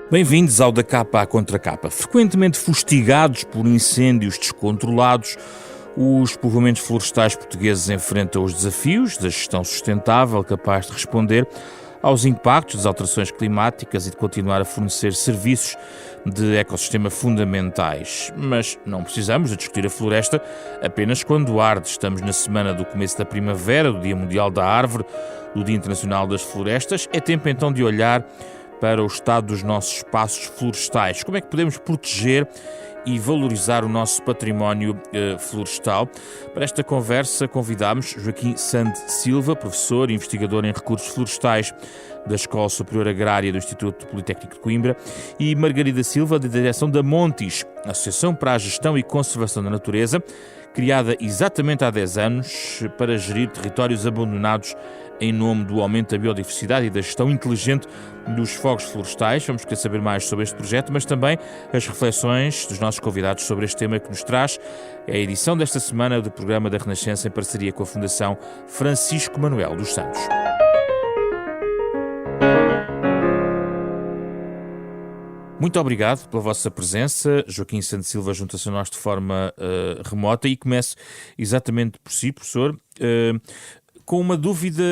Bem-vindos ao Da Capa à Contra Capa. Frequentemente fustigados por incêndios descontrolados, os povoamentos florestais portugueses enfrentam os desafios da gestão sustentável capaz de responder aos impactos das alterações climáticas e de continuar a fornecer serviços de ecossistema fundamentais. Mas não precisamos de discutir a floresta apenas quando arde. Estamos na semana do começo da primavera, do Dia Mundial da Árvore, do Dia Internacional das Florestas. É tempo então de olhar para o estado dos nossos espaços florestais. Como é que podemos proteger e valorizar o nosso património florestal? Para esta conversa convidámos Joaquim Sande Silva, professor e investigador em recursos florestais da Escola Superior Agrária do Instituto Politécnico de Coimbra, e Margarida Silva, da direção da Montis, Associação para a Gestão e Conservação da Natureza, criada exatamente há 10 anos para gerir territórios abandonados em nome do aumento da biodiversidade e da gestão inteligente dos fogos florestais. Vamos querer saber mais sobre este projeto, mas também as reflexões dos nossos convidados sobre este tema que nos traz a edição desta semana do programa da Renascença em parceria com a Fundação Francisco Manuel dos Santos. Muito obrigado pela vossa presença. Joaquim Sande Silva junta-se a nós de forma remota, e começo exatamente por si, professor, com uma dúvida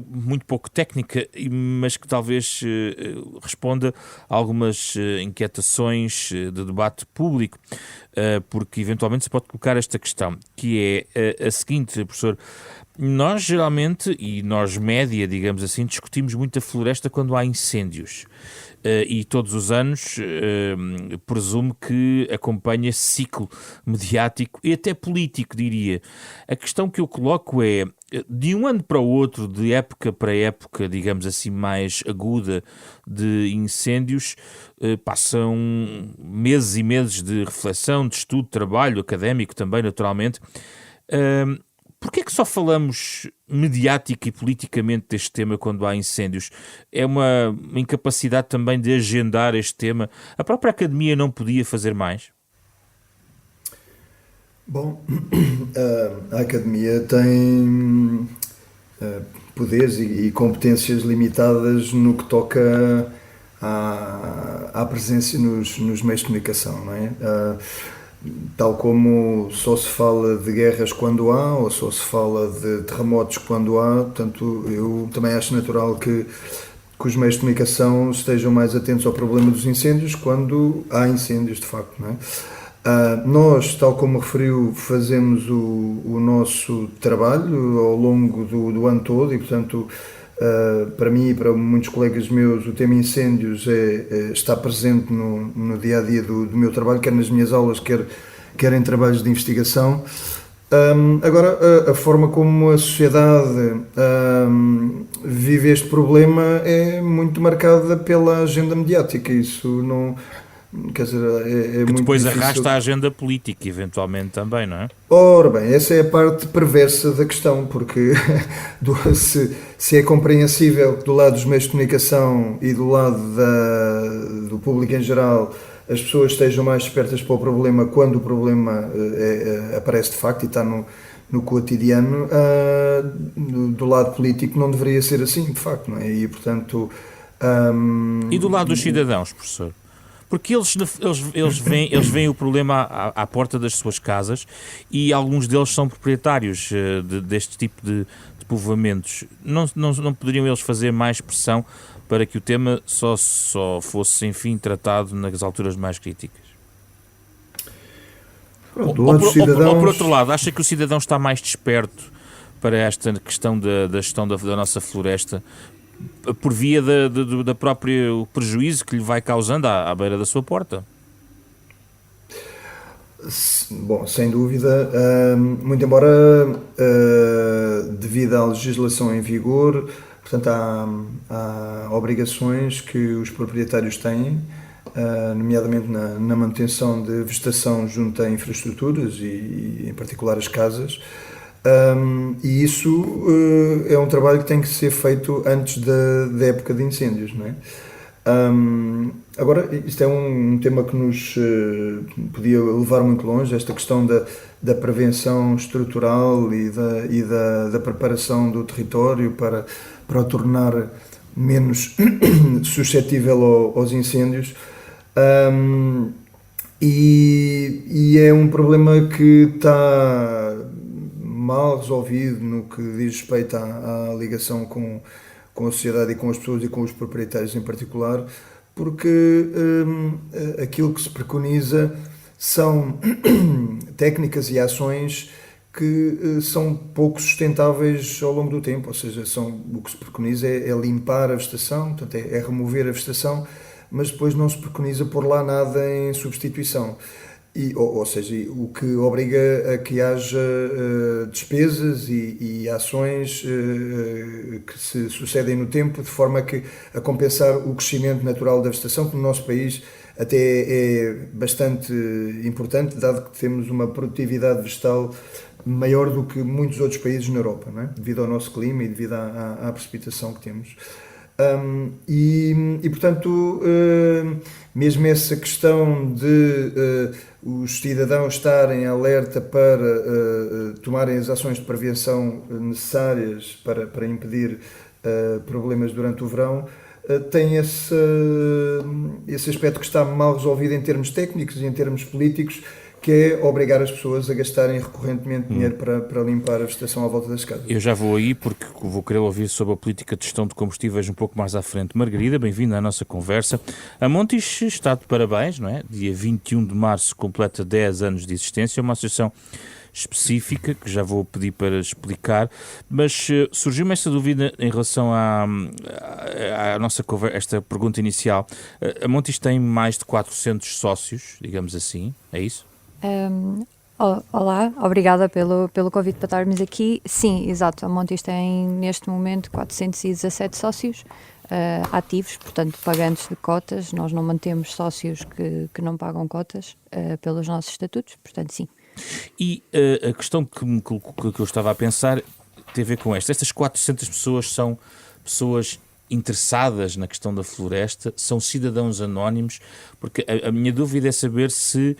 muito pouco técnica, mas que talvez responda a algumas inquietações de debate público, porque eventualmente se pode colocar esta questão, que é a seguinte, professor. Nós geralmente, e nós média, digamos assim, discutimos muito a floresta quando há incêndios. E todos os anos presumo que acompanha esse ciclo mediático e até político, diria. A questão que eu coloco é, de um ano para o outro, de época para época, digamos assim, mais aguda de incêndios, passam meses e meses de reflexão, de estudo, de trabalho académico também, naturalmente. Porquê é que só falamos mediática e politicamente deste tema quando há incêndios? É uma incapacidade também de agendar este tema? A própria academia não podia fazer mais? Bom, a academia tem poderes e competências limitadas no que toca à presença nos meios de comunicação, não é? Tal como só se fala de guerras quando há, ou só se fala de terremotos quando há, portanto, eu também acho natural que os meios de comunicação estejam mais atentos ao problema dos incêndios quando há incêndios, de facto, não é? Nós, tal como referiu, fazemos o nosso trabalho ao longo do ano todo e, portanto, para mim e para muitos colegas meus, o tema incêndios está presente no dia-a-dia do meu trabalho, quer nas minhas aulas, quer em trabalhos de investigação. Agora, a forma como a sociedade vive este problema é muito marcada pela agenda mediática. Isso não... Quer dizer, que muito depois difícil. Arrasta a agenda política, eventualmente também, não é? Ora bem, essa é a parte perversa da questão, porque se é compreensível que do lado dos meios de comunicação e do lado do público em geral as pessoas estejam mais espertas para o problema quando o problema aparece de facto e está no cotidiano, do lado político não deveria ser assim, de facto, não é? E, portanto... E do lado dos cidadãos, professor? Porque eles veem o problema à porta das suas casas, e alguns deles são proprietários deste tipo de povoamentos. Não poderiam eles fazer mais pressão para que o tema só fosse, enfim, tratado nas alturas mais críticas? Pronto, Ou por outro lado, acha que o cidadão está mais desperto para esta questão da gestão da nossa floresta, por via da própria prejuízo que lhe vai causando à beira da sua porta? Bom, sem dúvida, muito embora devido à legislação em vigor, portanto há obrigações que os proprietários têm, nomeadamente na manutenção de vegetação junto a infraestruturas e em particular as casas. E isso é um trabalho que tem que ser feito antes da época de incêndios, não é? Agora, isto é um tema que nos podia levar muito longe, esta questão da prevenção estrutural e da preparação do território para o tornar menos suscetível aos incêndios. E é um problema que está mal resolvido no que diz respeito à ligação com a sociedade e com as pessoas e com os proprietários em particular, porque aquilo que se preconiza são técnicas e ações que são pouco sustentáveis ao longo do tempo, ou seja, o que se preconiza é limpar a vegetação, portanto é remover a vegetação, mas depois não se preconiza pôr lá nada em substituição. Ou seja, o que obriga a que haja despesas e ações que se sucedem no tempo, de forma a compensar o crescimento natural da vegetação, que no nosso país até é bastante importante, dado que temos uma produtividade vegetal maior do que muitos outros países na Europa, não é? Devido ao nosso clima e devido à precipitação que temos. Portanto, mesmo essa questão de os cidadãos estarem alerta para tomarem as ações de prevenção necessárias para impedir problemas durante o verão, tem esse aspecto que está mal resolvido em termos técnicos e em termos políticos, que é obrigar as pessoas a gastarem recorrentemente dinheiro para limpar a vegetação à volta das casas. Eu já vou aí porque vou querer ouvir sobre a política de gestão de combustíveis um pouco mais à frente. Margarida, bem-vinda à nossa conversa. A Montijo está de parabéns, não é? Dia 21 de março completa 10 anos de existência, uma associação específica, que já vou pedir para explicar, mas surgiu-me esta dúvida em relação à nossa conversa, esta pergunta inicial. A Montijo tem mais de 400 sócios, digamos assim, é isso? Olá, obrigada pelo convite para estarmos aqui. Sim, exato, a Montijo tem neste momento 417 sócios ativos, portanto pagantes de cotas. Nós não mantemos sócios que não pagam cotas pelos nossos estatutos, portanto sim. E a questão que eu estava a pensar tem a ver com esta. Estas 400 pessoas são pessoas interessadas na questão da floresta, são cidadãos anónimos, porque a minha dúvida é saber se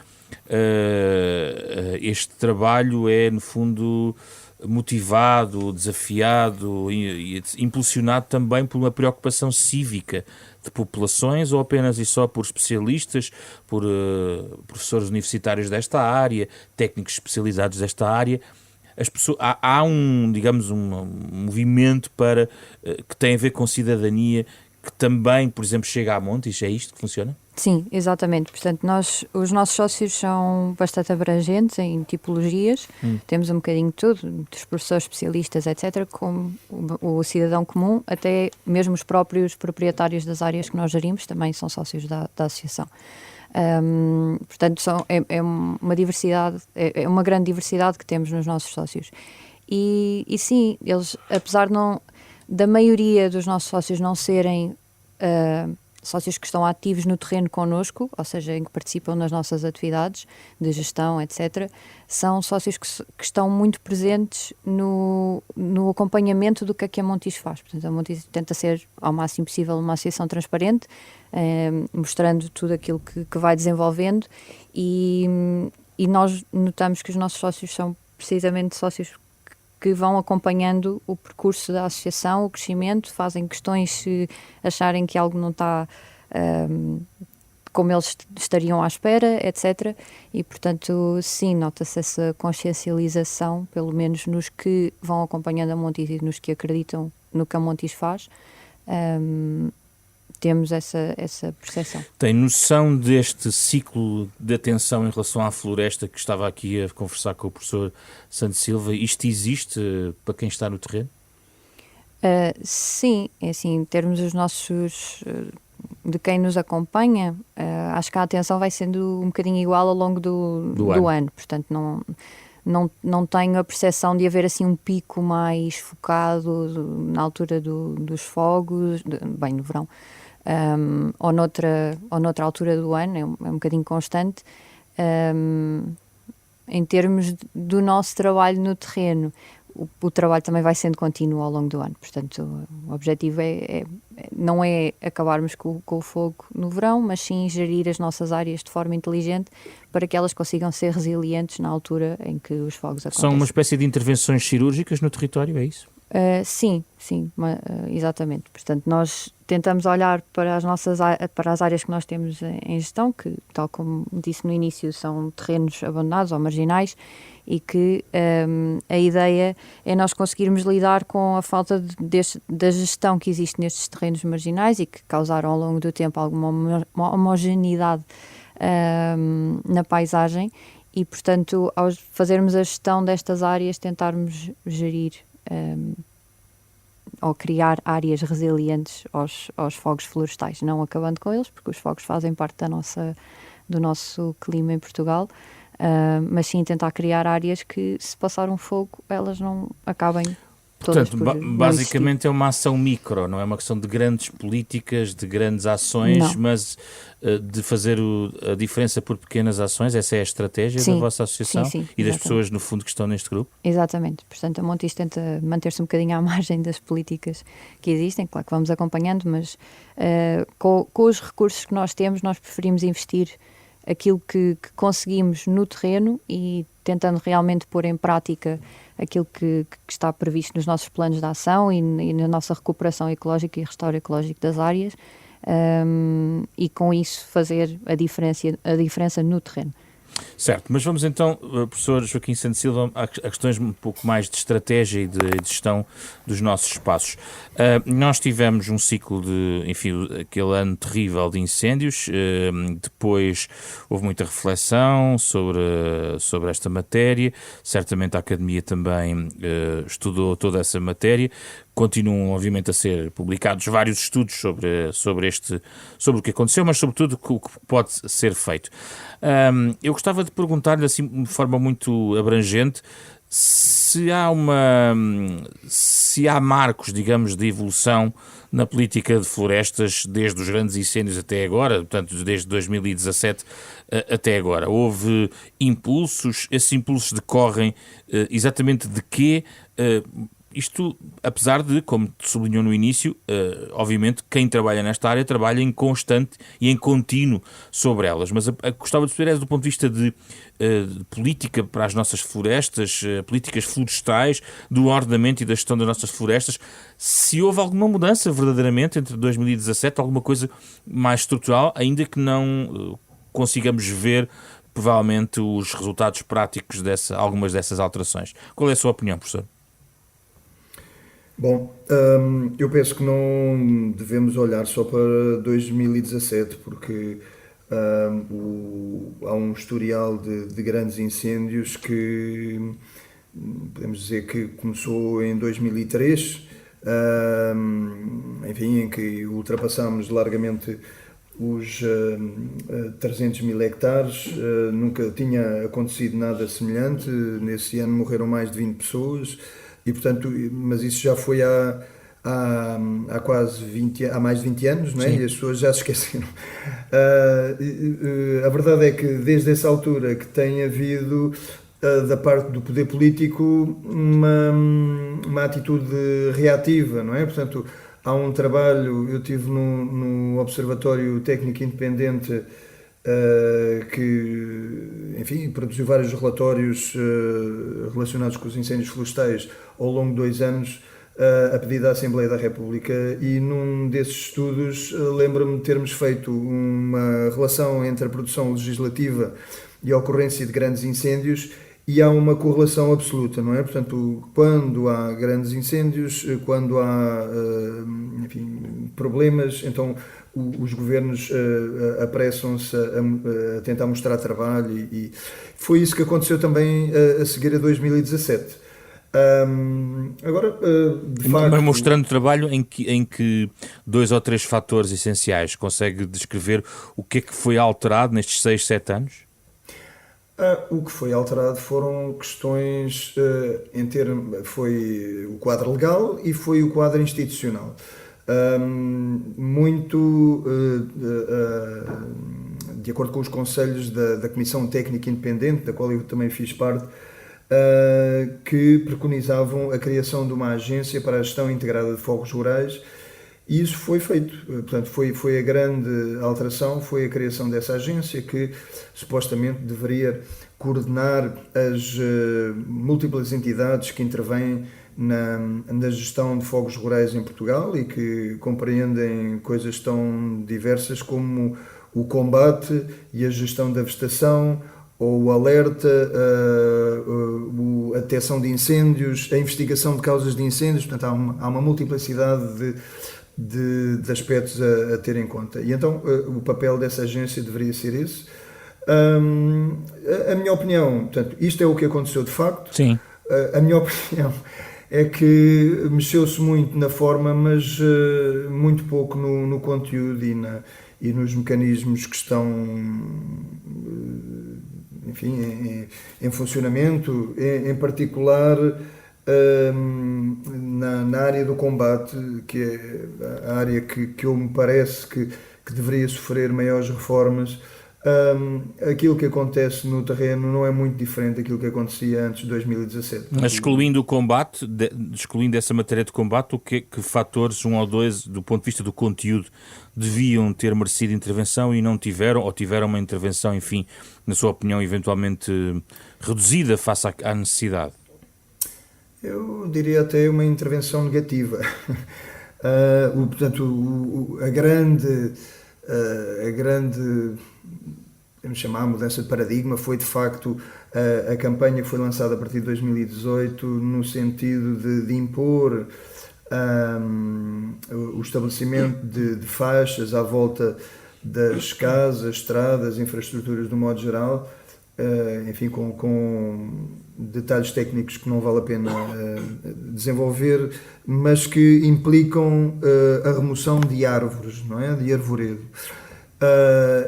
este trabalho é, no fundo, motivado, desafiado e impulsionado também por uma preocupação cívica de populações, ou apenas e só por especialistas, por professores universitários desta área, técnicos especializados desta área. As pessoas, há digamos, um movimento que tem a ver com cidadania, que também, por exemplo, chega à Montijo. É isto que funciona? Sim, exatamente. Portanto, os nossos sócios são bastante abrangentes em tipologias. Temos um bocadinho de tudo, dos professores especialistas, etc., como o cidadão comum, até mesmo os próprios proprietários das áreas que nós gerimos também são sócios da associação. Portanto, é uma diversidade, é uma grande diversidade que temos nos nossos sócios. E sim, eles, apesar da maioria dos nossos sócios não serem sócios que estão ativos no terreno connosco, ou seja, em que participam nas nossas atividades de gestão, etc., são sócios que estão muito presentes no acompanhamento do que a Montijo faz. Portanto, a Montijo tenta ser, ao máximo possível, uma associação transparente, mostrando tudo aquilo que vai desenvolvendo, e nós notamos que os nossos sócios são precisamente sócios que vão acompanhando o percurso da associação, o crescimento, fazem questões se acharem que algo não está como eles estariam à espera, etc. E, portanto, sim, nota-se essa consciencialização, pelo menos nos que vão acompanhando a Montijo e nos que acreditam no que a Montijo faz. Temos essa percepção. Tem noção deste ciclo de atenção em relação à floresta que estava aqui a conversar com o professor Santos Silva? Isto existe para quem está no terreno? Sim, é assim, em termos dos nossos, de quem nos acompanha, acho que a atenção vai sendo um bocadinho igual ao longo do ano. Portanto, não tenho a percepção de haver assim um pico mais focado na altura dos fogos, bem, no verão, ou noutra altura do ano, é um bocadinho constante. Em termos do nosso trabalho no terreno, o trabalho também vai sendo contínuo ao longo do ano. Portanto, o objetivo não é acabarmos com o fogo no verão, mas sim gerir as nossas áreas de forma inteligente para que elas consigam ser resilientes na altura em que os fogos acontecem. São uma espécie de intervenções cirúrgicas no território, é isso? Sim, exatamente. Portanto, nós tentamos olhar para para as áreas que nós temos em gestão, que, tal como disse no início, são terrenos abandonados ou marginais, e que a ideia é nós conseguirmos lidar com a falta da gestão que existe nestes terrenos marginais e que causaram ao longo do tempo alguma homogeneidade na paisagem e, portanto, ao fazermos a gestão destas áreas, tentarmos gerir ou criar áreas resilientes aos fogos florestais, não acabando com eles, porque os fogos fazem parte do nosso clima em Portugal, mas sim tentar criar áreas que, se passar um fogo, elas não acabem todas. Portanto, basicamente é uma ação micro, não é uma questão de grandes políticas, de grandes ações, não. Mas de fazer a diferença por pequenas ações. Essa é a estratégia da vossa associação e das pessoas, no fundo, que estão neste grupo? Exatamente. Portanto, a Montijo tenta manter-se um bocadinho à margem das políticas que existem. Claro que vamos acompanhando, mas com os recursos que nós temos, nós preferimos investir aquilo que conseguimos no terreno e tentando realmente pôr em prática aquilo que está previsto nos nossos planos de ação e na nossa recuperação ecológica e restauro ecológico das áreas, e com isso fazer a diferença no terreno. Certo, mas vamos então, professor Joaquim Santos Silva, a questões um pouco mais de estratégia e de gestão dos nossos espaços. Nós tivemos um ciclo aquele ano terrível de incêndios, depois houve muita reflexão sobre esta matéria, certamente a Academia também estudou toda essa matéria. Continuam, obviamente, a ser publicados vários estudos sobre o que aconteceu, mas sobretudo o que pode ser feito. Eu gostava de perguntar-lhe, assim, de forma muito abrangente, se há marcos, digamos, de evolução na política de florestas desde os grandes incêndios até agora, portanto, desde 2017 até agora. Houve impulsos, esses impulsos decorrem exatamente de quê? Isto, apesar de, como sublinhou no início, obviamente quem trabalha nesta área trabalha em constante e em contínuo sobre elas, mas gostava de saber do ponto de vista de política para as nossas florestas, políticas florestais, do ordenamento e da gestão das nossas florestas, se houve alguma mudança verdadeiramente entre 2017, alguma coisa mais estrutural, ainda que não consigamos ver provavelmente os resultados práticos de algumas dessas alterações. Qual é a sua opinião, professor? Bom, eu penso que não devemos olhar só para 2017, porque há um historial de grandes incêndios que podemos dizer que começou em 2003, enfim, em que ultrapassámos largamente os 300 mil hectares, nunca tinha acontecido nada semelhante. Nesse ano morreram mais de 20 pessoas. E, portanto, mas isso já foi há mais de 20 anos, não é? E as pessoas já se esqueceram. A verdade é que desde essa altura que tem havido, da parte do poder político, uma atitude reativa, não é? Portanto, há um trabalho, eu estive no Observatório Técnico Independente, que, enfim, produziu vários relatórios relacionados com os incêndios florestais ao longo de 2 anos, a pedido da Assembleia da República, e num desses estudos lembro-me de termos feito uma relação entre a produção legislativa e a ocorrência de grandes incêndios, e há uma correlação absoluta, não é? Portanto, quando há grandes incêndios, quando há, enfim, problemas, então os governos apressam-se a tentar mostrar trabalho, e foi isso que aconteceu também a seguir a 2017. Agora, de facto... Mas mostrando trabalho em que 2 ou 3 fatores essenciais, consegue descrever o que é que foi alterado nestes 6, 7 anos? O que foi alterado foram questões, foi o quadro legal e foi o quadro institucional. Muito de acordo com os conselhos da Comissão Técnica Independente, da qual eu também fiz parte, que preconizavam a criação de uma agência para a gestão integrada de fogos rurais, e isso foi feito. Portanto, foi a grande alteração, foi a criação dessa agência que supostamente deveria coordenar as múltiplas entidades que intervêm na gestão de fogos rurais em Portugal e que compreendem coisas tão diversas como o combate e a gestão da vegetação, ou o alerta, a detecção de incêndios, a investigação de causas de incêndios. Portanto, há uma multiplicidade de aspectos a ter em conta. E então o papel dessa agência deveria ser esse. A minha opinião, portanto, isto é o que aconteceu de facto. Sim. A minha opinião é que mexeu-se muito na forma, mas muito pouco no conteúdo e nos mecanismos que estão, enfim, em funcionamento, em particular na área do combate, que é a área que eu me parece que deveria sofrer maiores reformas. Aquilo que acontece no terreno não é muito diferente daquilo que acontecia antes de 2017. Mas excluindo o combate, excluindo essa matéria de combate, que fatores, um ou dois, do ponto de vista do conteúdo, deviam ter merecido intervenção e não tiveram, ou tiveram uma intervenção, enfim, na sua opinião, eventualmente reduzida face à necessidade? Eu diria até uma intervenção negativa. Portanto, a grande, vamos chamar, mudança de paradigma foi, de facto, a campanha que foi lançada a partir de 2018 no sentido de impor o estabelecimento de faixas à volta das casas, estradas, infraestruturas do modo geral, enfim, com detalhes técnicos que não vale a pena desenvolver, mas que implicam a remoção de árvores, não é? De arvoredo.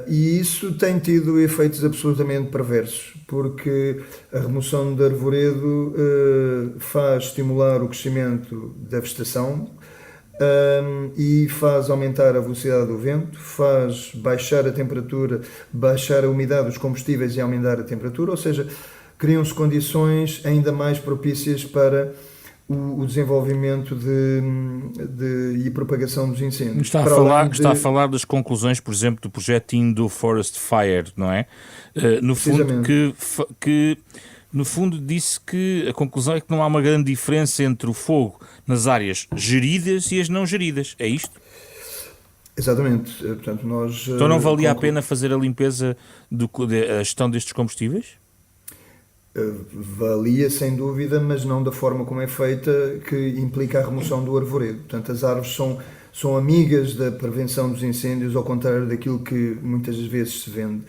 E isso tem tido efeitos absolutamente perversos, porque a remoção de arvoredo faz estimular o crescimento da vegetação e faz aumentar a velocidade do vento, faz baixar a temperatura, baixar a umidade dos combustíveis e aumentar a temperatura, ou seja, criam-se condições ainda mais propícias para o desenvolvimento e propagação dos incêndios. Está a falar das conclusões, por exemplo, do projeto Indo-Forest Fire, não é? No fundo, que no fundo disse que a conclusão é que não há uma grande diferença entre o fogo nas áreas geridas e as não geridas. É isto? Exatamente. Portanto, então não valia a pena fazer a limpeza, a gestão destes combustíveis? Valia, sem dúvida, mas não da forma como é feita, que implica a remoção do arvoredo. Portanto, as árvores são amigas da prevenção dos incêndios, ao contrário daquilo que muitas vezes se vende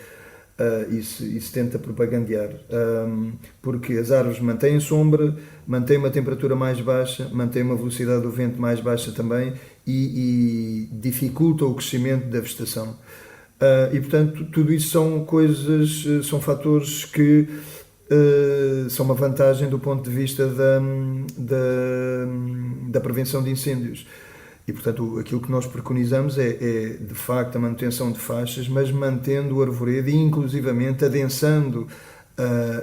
e se tenta propagandear. Porque as árvores mantêm sombra, mantêm uma temperatura mais baixa, mantêm uma velocidade do vento mais baixa também e dificultam o crescimento da vegetação. E, portanto, tudo isso são fatores que são uma vantagem do ponto de vista da prevenção de incêndios. E, portanto, aquilo que nós preconizamos é de facto a manutenção de faixas, mas mantendo o arvoredo e, inclusivamente, adensando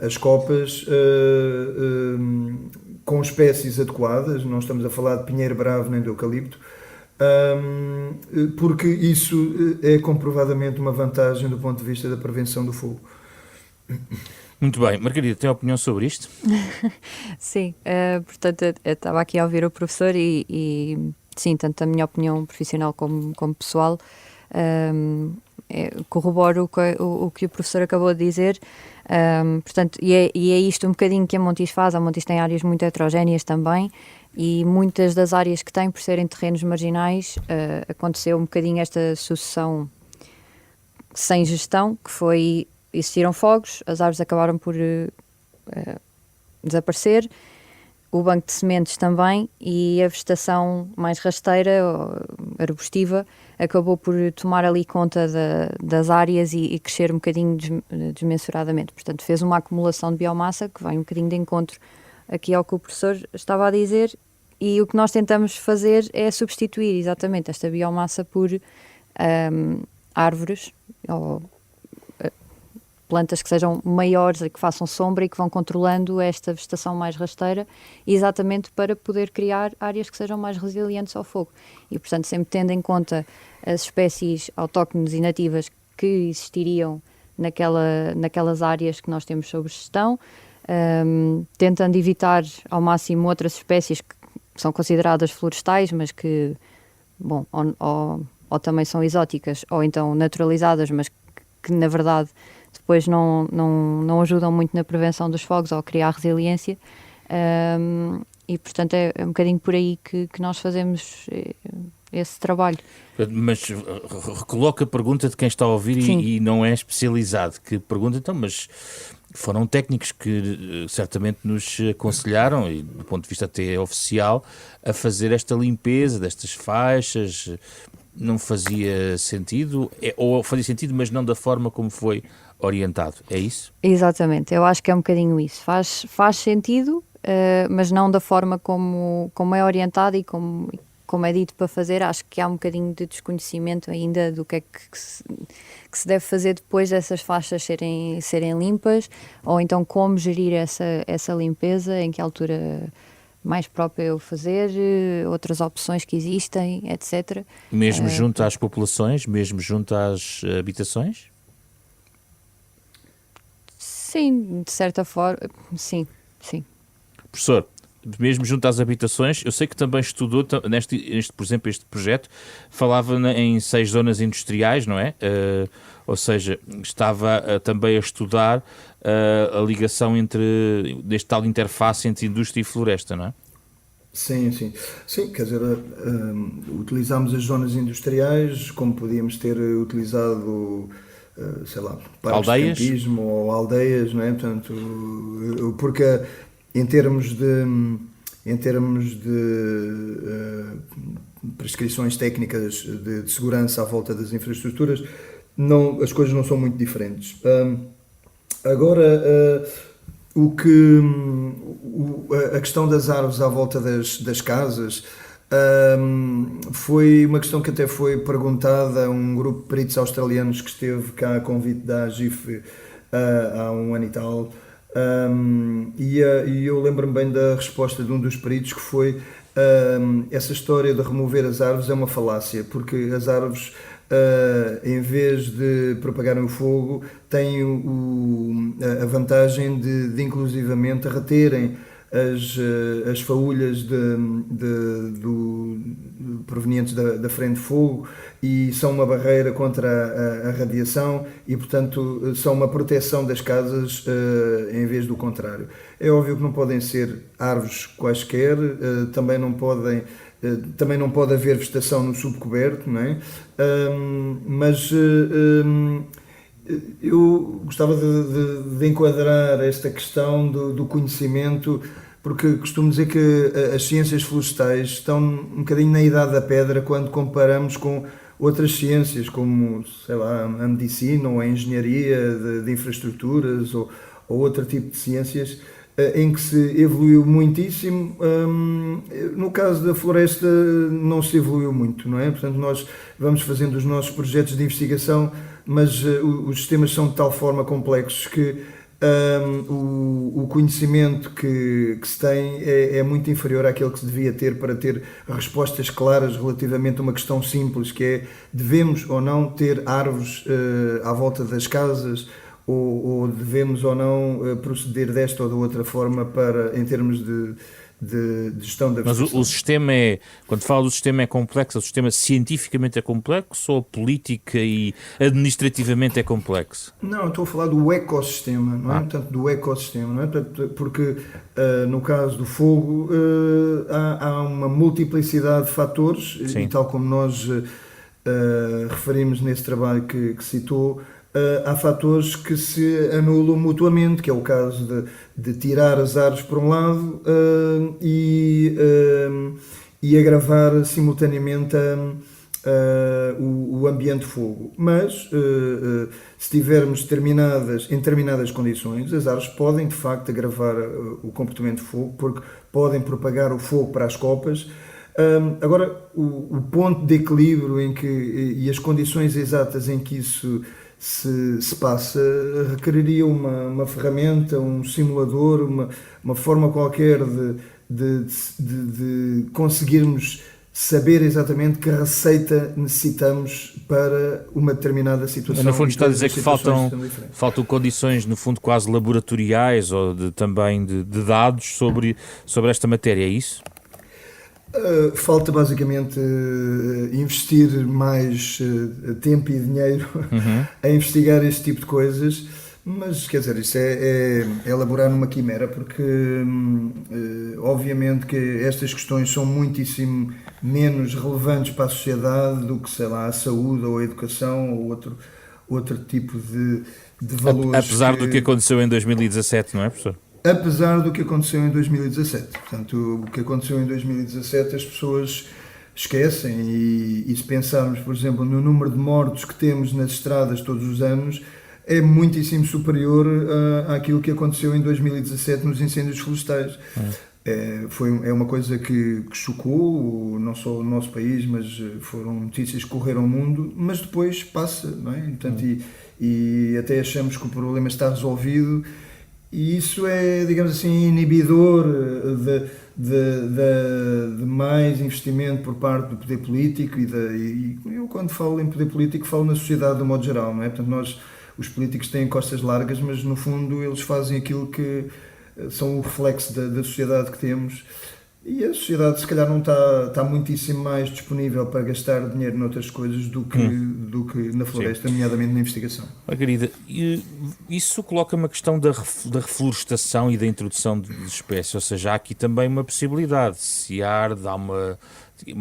as copas com espécies adequadas. Não estamos a falar de pinheiro bravo nem de eucalipto, porque isso é comprovadamente uma vantagem do ponto de vista da prevenção do fogo. Muito bem. Margarida, tem opinião sobre isto? Sim, portanto, eu estava aqui a ouvir o professor e sim, tanto a minha opinião profissional como pessoal, corroboro o que o professor acabou de dizer. Portanto, e é isto um bocadinho que a Montijo faz. A Montijo tem áreas muito heterogéneas também, e muitas das áreas que tem, por serem terrenos marginais, aconteceu um bocadinho esta sucessão sem gestão, que foi: existiram fogos, as árvores acabaram por desaparecer, o banco de sementes também, e a vegetação mais rasteira, arbustiva, acabou por tomar ali conta das áreas e crescer um bocadinho desmensuradamente. Portanto, fez uma acumulação de biomassa que vai um bocadinho de encontro aqui ao que o professor estava a dizer, e o que nós tentamos fazer é substituir exatamente esta biomassa por árvores ou plantas que sejam maiores e que façam sombra e que vão controlando esta vegetação mais rasteira, exatamente para poder criar áreas que sejam mais resilientes ao fogo. E, portanto, sempre tendo em conta as espécies autóctones e nativas que existiriam naquelas áreas que nós temos sob gestão, tentando evitar ao máximo outras espécies que são consideradas florestais, mas que, bom, ou também são exóticas, ou então naturalizadas, mas que na verdade depois não ajudam muito na prevenção dos fogos ou a criar resiliência. E portanto é um bocadinho por aí que nós fazemos esse trabalho. Mas coloca a pergunta de quem está a ouvir e não é especializado, que pergunta então, mas foram técnicos que certamente nos aconselharam, e do ponto de vista até oficial, a fazer esta limpeza destas faixas. Não fazia sentido, ou fazia sentido, mas não da forma como foi orientado, é isso? Exatamente, eu acho que é um bocadinho isso. Faz sentido, mas não da forma como é orientado e como é dito para fazer. Acho que há um bocadinho de desconhecimento ainda do que é que se deve fazer depois dessas faixas serem limpas, ou então como gerir essa limpeza, em que altura mais própria eu fazer, outras opções que existem, etc. Mesmo junto às populações, mesmo junto às habitações? Sim, de certa forma, sim. Professor, mesmo junto às habitações, eu sei que também estudou, por exemplo, este projeto, falava em 6 zonas industriais, não é? Ou seja, estava também a estudar a ligação deste tal interface entre indústria e floresta, não é? Sim, quer dizer, utilizámos as zonas industriais como podíamos ter utilizado, sei lá, parques de campismo ou aldeias, não é? Portanto, porque em termos de prescrições técnicas de segurança à volta das infraestruturas, as coisas não são muito diferentes. Agora, a questão das árvores à volta das casas foi uma questão que até foi perguntada a um grupo de peritos australianos que esteve cá a convite da AGIF há um ano e tal. E eu lembro-me bem da resposta de um dos peritos, que foi essa história de remover as árvores é uma falácia, porque as árvores, em vez de propagarem o fogo, têm a vantagem de inclusivamente reterem as faúlhas provenientes da frente de fogo, e são uma barreira contra a radiação e, portanto, são uma proteção das casas em vez do contrário. É óbvio que não podem ser árvores quaisquer, também não pode haver vegetação no subcoberto, não é? Mas eu gostava de enquadrar esta questão do conhecimento, porque costumo dizer que as ciências florestais estão um bocadinho na idade da pedra quando comparamos com outras ciências, como, sei lá, a medicina ou a engenharia de infraestruturas ou outro tipo de ciências, em que se evoluiu muitíssimo. No caso da floresta não se evoluiu muito, não é? Portanto, nós vamos fazendo os nossos projetos de investigação, mas os sistemas são de tal forma complexos que o conhecimento que se tem é muito inferior àquele que se devia ter para ter respostas claras relativamente a uma questão simples, que é: devemos ou não ter árvores à volta das casas, ou devemos ou não proceder desta ou de outra forma em termos de gestão da vegetação. Mas o sistema quando fala do sistema é complexo, o sistema cientificamente é complexo ou política e administrativamente é complexo? Não, estou a falar do ecossistema, não é? Portanto, do ecossistema, não é? Porque no caso do fogo há uma multiplicidade de fatores. Sim. E tal como nós referimos nesse trabalho que citou, há fatores que se anulam mutuamente, que é o caso de tirar as árvores por um lado e agravar simultaneamente o ambiente de fogo. Mas se tivermos em determinadas condições, as árvores podem de facto agravar o comportamento de fogo, porque podem propagar o fogo para as copas. Agora, o ponto de equilíbrio e as condições exatas em que isso se passa requeriria uma ferramenta, um simulador, uma forma qualquer de conseguirmos saber exatamente que receita necessitamos para uma determinada situação. No fundo está a dizer que faltam condições, no fundo, quase laboratoriais ou também de dados sobre esta matéria, é isso? Falta basicamente investir mais tempo e dinheiro a investigar este tipo de coisas, mas quer dizer, isto é elaborar numa quimera, porque obviamente que estas questões são muitíssimo menos relevantes para a sociedade do que, sei lá, a saúde ou a educação ou outro tipo de valores. Apesar do que aconteceu em 2017, não é, professor? Apesar do que aconteceu em 2017. Portanto, o que aconteceu em 2017 as pessoas esquecem e se pensarmos, por exemplo, no número de mortos que temos nas estradas todos os anos, é muitíssimo superior àquilo que aconteceu em 2017 nos incêndios florestais. É uma coisa que chocou não só o nosso país, mas foram notícias que correram o mundo, mas depois passa, não é? Portanto, e até achamos que o problema está resolvido. E isso é, digamos assim, inibidor de mais investimento por parte do poder político e eu, quando falo em poder político, falo na sociedade de um modo geral, não é? Portanto, os políticos têm costas largas, mas no fundo eles fazem aquilo que são o reflexo da sociedade que temos. E a sociedade, se calhar, não está muitíssimo mais disponível para gastar dinheiro noutras coisas do que na floresta, nomeadamente na investigação. Margarida, isso coloca uma questão da reflorestação e da introdução de espécies, ou seja, há aqui também uma possibilidade. Se arde, há uma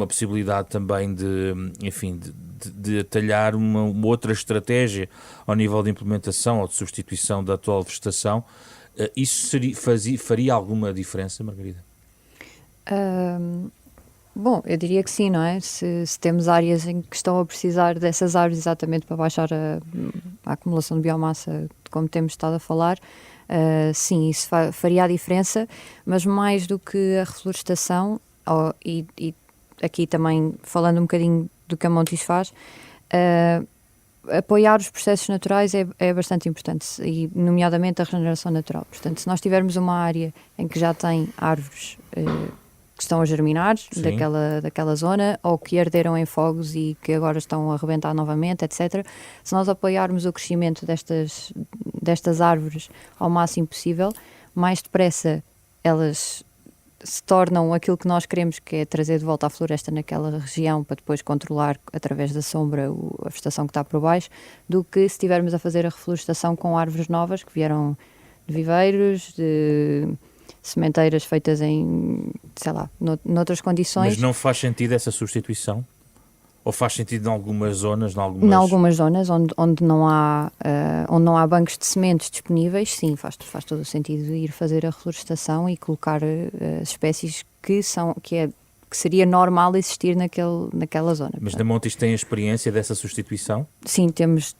possibilidade também de atalhar uma outra estratégia ao nível de implementação ou de substituição da atual vegetação. Isso faria alguma diferença, Margarida? Bom, eu diria que sim, não é? Se temos áreas em que estão a precisar dessas árvores exatamente para baixar a acumulação de biomassa, como temos estado a falar, sim, isso faria a diferença, mas mais do que a reflorestação, e aqui também falando um bocadinho do que a Montijo faz, apoiar os processos naturais é bastante importante, e nomeadamente a regeneração natural. Portanto, se nós tivermos uma área em que já tem árvores que estão a germinar daquela zona, ou que arderam em fogos e que agora estão a arrebentar novamente, etc. Se nós apoiarmos o crescimento destas árvores ao máximo possível, mais depressa elas se tornam aquilo que nós queremos, que é trazer de volta a floresta naquela região para depois controlar através da sombra a vegetação que está por baixo, do que se estivermos a fazer a reflorestação com árvores novas que vieram de viveiros, de sementeiras feitas em, sei lá, noutras condições. Mas não faz sentido essa substituição? Ou faz sentido em algumas zonas? Em algumas zonas onde não há bancos de sementes disponíveis, sim, faz todo o sentido ir fazer a reflorestação e colocar as espécies que seria normal existir naquela zona. Mas na Montijo tem a experiência dessa substituição? Sim, temos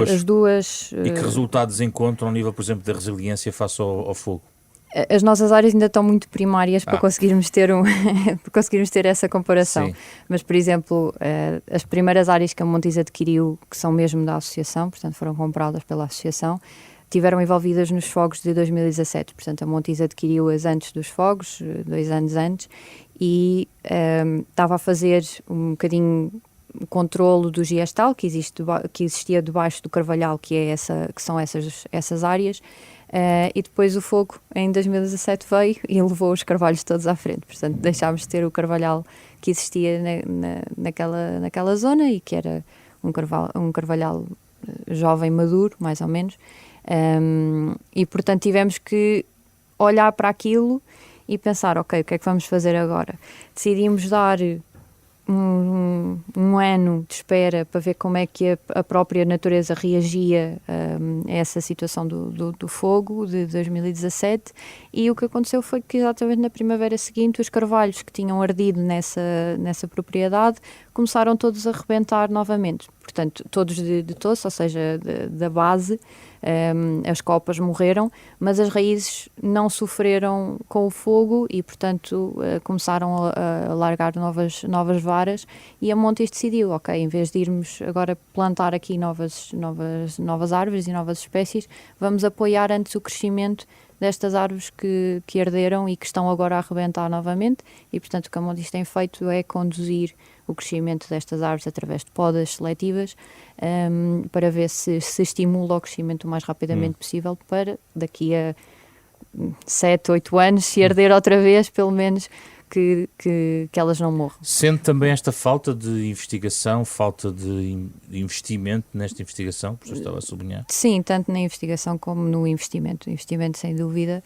as duas. E que resultados encontram ao nível, por exemplo, da resiliência face ao fogo? As nossas áreas ainda estão muito primárias para conseguirmos ter para conseguirmos ter essa comparação. Sim. Mas, por exemplo, as primeiras áreas que a Montijo adquiriu, que são mesmo da associação, portanto foram compradas pela associação, tiveram envolvidas nos fogos de 2017. Portanto, a Montijo adquiriu-as antes dos fogos, 2 anos antes, e estava a fazer um bocadinho o controlo do giestal que existia debaixo do carvalhal, que são essas áreas. E depois o fogo em 2017 veio e levou os carvalhos todos à frente, portanto deixámos de ter o carvalhal que existia naquela zona e que era um carvalhal jovem, maduro, mais ou menos, e portanto tivemos que olhar para aquilo e pensar, ok, o que é que vamos fazer agora? Decidimos dar um ano de espera para ver como é que a própria natureza reagia a essa situação do fogo de 2017, e o que aconteceu foi que exatamente na primavera seguinte os carvalhos que tinham ardido nessa propriedade começaram todos a rebentar novamente, portanto todos de tosso, ou seja, da base. As copas morreram, mas as raízes não sofreram com o fogo e, portanto, começaram a largar novas varas, e a Montijo decidiu, ok, em vez de irmos agora plantar aqui novas árvores e novas espécies, vamos apoiar antes o crescimento destas árvores que herderam e que estão agora a arrebentar novamente, e portanto o que a Montijo tem feito é conduzir o crescimento destas árvores através de podas seletivas, para ver se estimula o crescimento o mais rapidamente possível, para daqui a 7, 8 anos, se herder outra vez, pelo menos que elas não morram. Sente também esta falta de investigação, falta de investimento nesta investigação, que o professor estava a sublinhar? Sim, tanto na investigação como no investimento. O investimento, sem dúvida.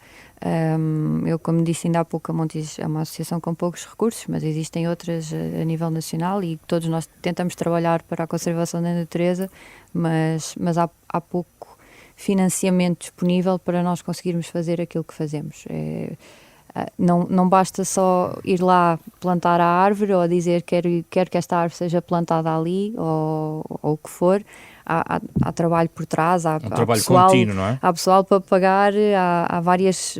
Eu, como disse ainda há pouco, a Montijo é uma associação com poucos recursos, mas existem outras a nível nacional e todos nós tentamos trabalhar para a conservação da natureza, mas há pouco financiamento disponível para nós conseguirmos fazer aquilo que fazemos. Não basta só ir lá plantar a árvore ou dizer quero que esta árvore seja plantada ali ou o que for. Há trabalho por trás, há trabalho pessoal, contínuo, não é? Há pessoal para pagar, há vários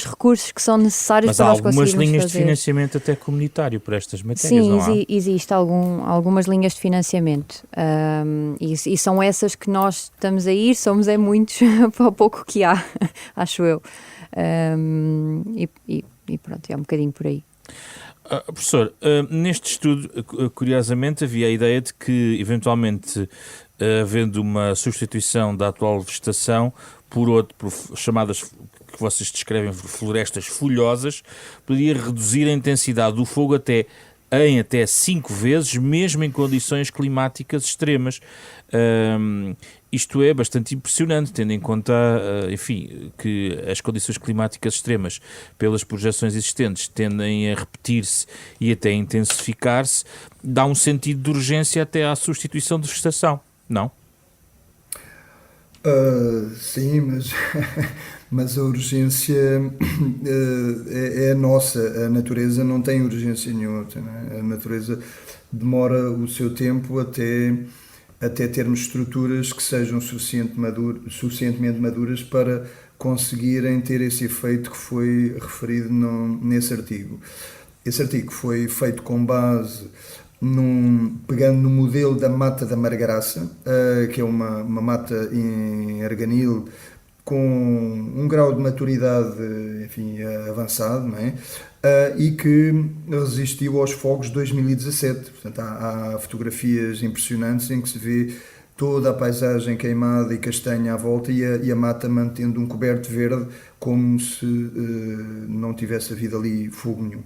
recursos que são necessários para nós conseguirmos fazer. Mas há algumas linhas de financiamento até comunitário para estas matérias, sim, não há? Sim, existe algumas linhas de financiamento, e são essas que nós estamos a ir, somos muitos para o pouco que há, acho eu. E pronto, é um bocadinho por aí. Professor, neste estudo, curiosamente, havia a ideia de que, eventualmente, havendo uma substituição da atual vegetação por chamadas, que vocês descrevem, florestas folhosas, poderia reduzir a intensidade do fogo até 5 vezes, mesmo em condições climáticas extremas. Isto é bastante impressionante, tendo em conta, enfim, que as condições climáticas extremas, pelas projeções existentes, tendem a repetir-se e até a intensificar-se. Dá um sentido de urgência até à substituição de vegetação, não? Sim, mas a urgência é nossa. A natureza não tem urgência nenhuma, né? A natureza demora o seu tempo até termos estruturas que sejam suficientemente maduras para conseguirem ter esse efeito que foi referido nesse artigo. Esse artigo foi feito com base pegando no modelo da mata da Margaraça, que é uma mata em arganil com um grau de maturidade, enfim, avançado, não é? E que resistiu aos fogos de 2017. Portanto, há fotografias impressionantes em que se vê toda a paisagem queimada e castanha à volta e a mata mantendo um coberto verde como se não tivesse havido ali fogo nenhum.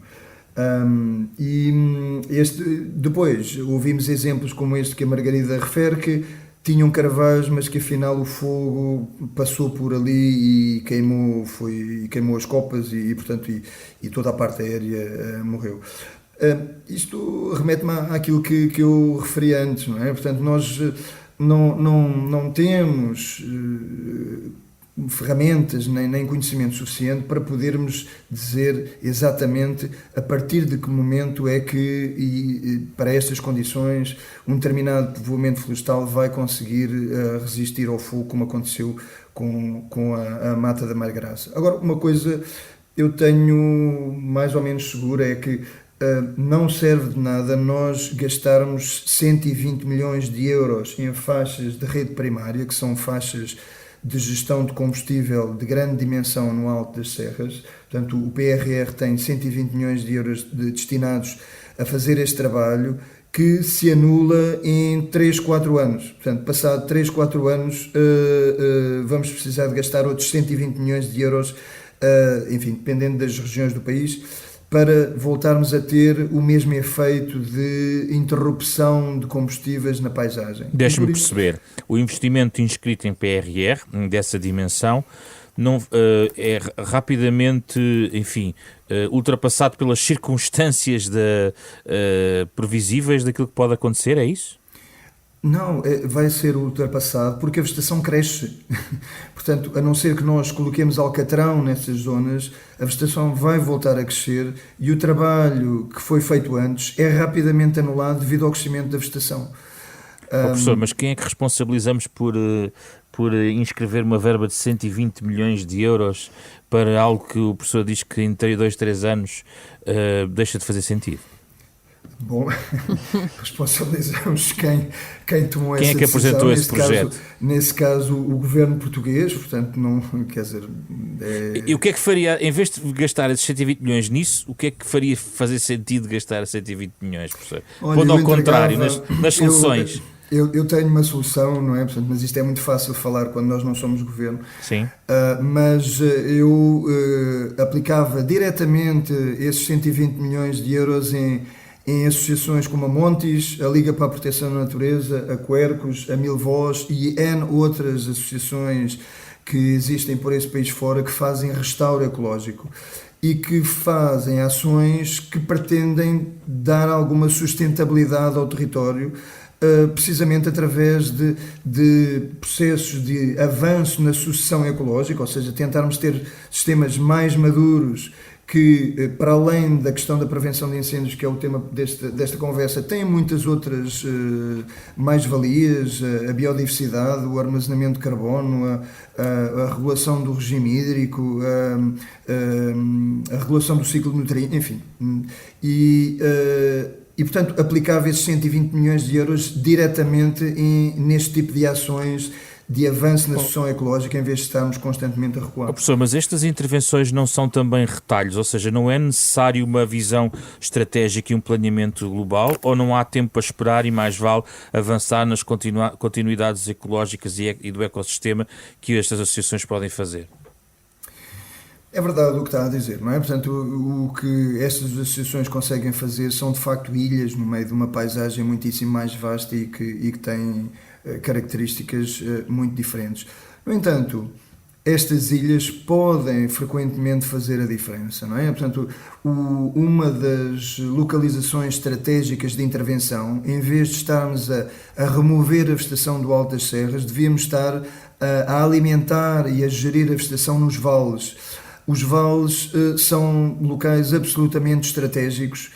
Depois ouvimos exemplos como este que a Margarida refere, que tinham carvais, mas que afinal o fogo passou por ali e queimou as copas portanto, toda a parte aérea morreu. Isto remete-me àquilo que eu referi antes, não é? Portanto, nós não temos ferramentas nem conhecimento suficiente para podermos dizer exatamente a partir de que momento é que, para estas condições, um determinado povoamento florestal vai conseguir resistir ao fogo, como aconteceu com a mata da Margaraça. Agora, uma coisa eu tenho mais ou menos segura é que não serve de nada nós gastarmos 120 milhões de euros em faixas de rede primária, que são faixas de gestão de combustível de grande dimensão no Alto das Serras. Portanto, o PRR tem 120 milhões de euros destinados a fazer este trabalho, que se anula em 3, 4 anos. Portanto, passado 3, 4 anos, vamos precisar de gastar outros 120 milhões de euros, enfim, dependendo das regiões do país, para voltarmos a ter o mesmo efeito de interrupção de combustíveis na paisagem. Deixa-me perceber, o investimento inscrito em PRR, dessa dimensão, não, é rapidamente, enfim, ultrapassado pelas circunstâncias previsíveis daquilo que pode acontecer, é isso? Não, vai ser ultrapassado porque a vegetação cresce. Portanto, a não ser que nós coloquemos alcatrão nessas zonas, a vegetação vai voltar a crescer e o trabalho que foi feito antes é rapidamente anulado devido ao crescimento da vegetação. Professor, mas quem é que responsabilizamos por inscrever uma verba de 120 milhões de euros para algo que o professor diz que em 2, 3 anos deixa de fazer sentido? Bom, responsabilizamos quem tomou Quem essa é que decisão. apresentou esse projeto? Nesse caso, o governo português, portanto, não, quer dizer... E o que é que faria, em vez de gastar esses 120 milhões nisso, o que é que faria fazer sentido gastar 120 milhões, professor? Olha, Pondo eu ao contrário, entregava- nas soluções. Eu tenho uma solução, não é? Portanto, mas isto é muito fácil falar quando nós não somos governo. Sim. Mas eu aplicava diretamente esses 120 milhões de euros em associações como a Montes, a Liga para a Proteção da Natureza, a Quercus, a Mil Voz e N outras associações que existem por esse país fora que fazem restauro ecológico e que fazem ações que pretendem dar alguma sustentabilidade ao território, precisamente através de processos de avanço na sucessão ecológica, ou seja, tentarmos ter sistemas mais maduros que, para além da questão da prevenção de incêndios, que é o tema desta conversa, têm muitas outras mais-valias, a biodiversidade, o armazenamento de carbono, a regulação do regime hídrico, a regulação do ciclo de nutrientes, enfim. E, portanto, aplicava esses 120 milhões de euros diretamente neste tipo de ações de avanço na sucessão ecológica, em vez de estarmos constantemente a recuar. Professor, mas estas intervenções não são também retalhos, ou seja, não é necessário uma visão estratégica e um planeamento global, ou não há tempo para esperar e mais vale avançar nas continuidades ecológicas e do ecossistema que estas associações podem fazer? É verdade o que está a dizer, não é? Portanto, o que estas associações conseguem fazer são de facto ilhas no meio de uma paisagem muitíssimo mais vasta e que tem características muito diferentes. No entanto, estas ilhas podem frequentemente fazer a diferença, não é? Portanto, uma das localizações estratégicas de intervenção, em vez de estarmos a remover a vegetação do alto das serras, devíamos estar a alimentar e a gerir a vegetação nos vales. Os vales são locais absolutamente estratégicos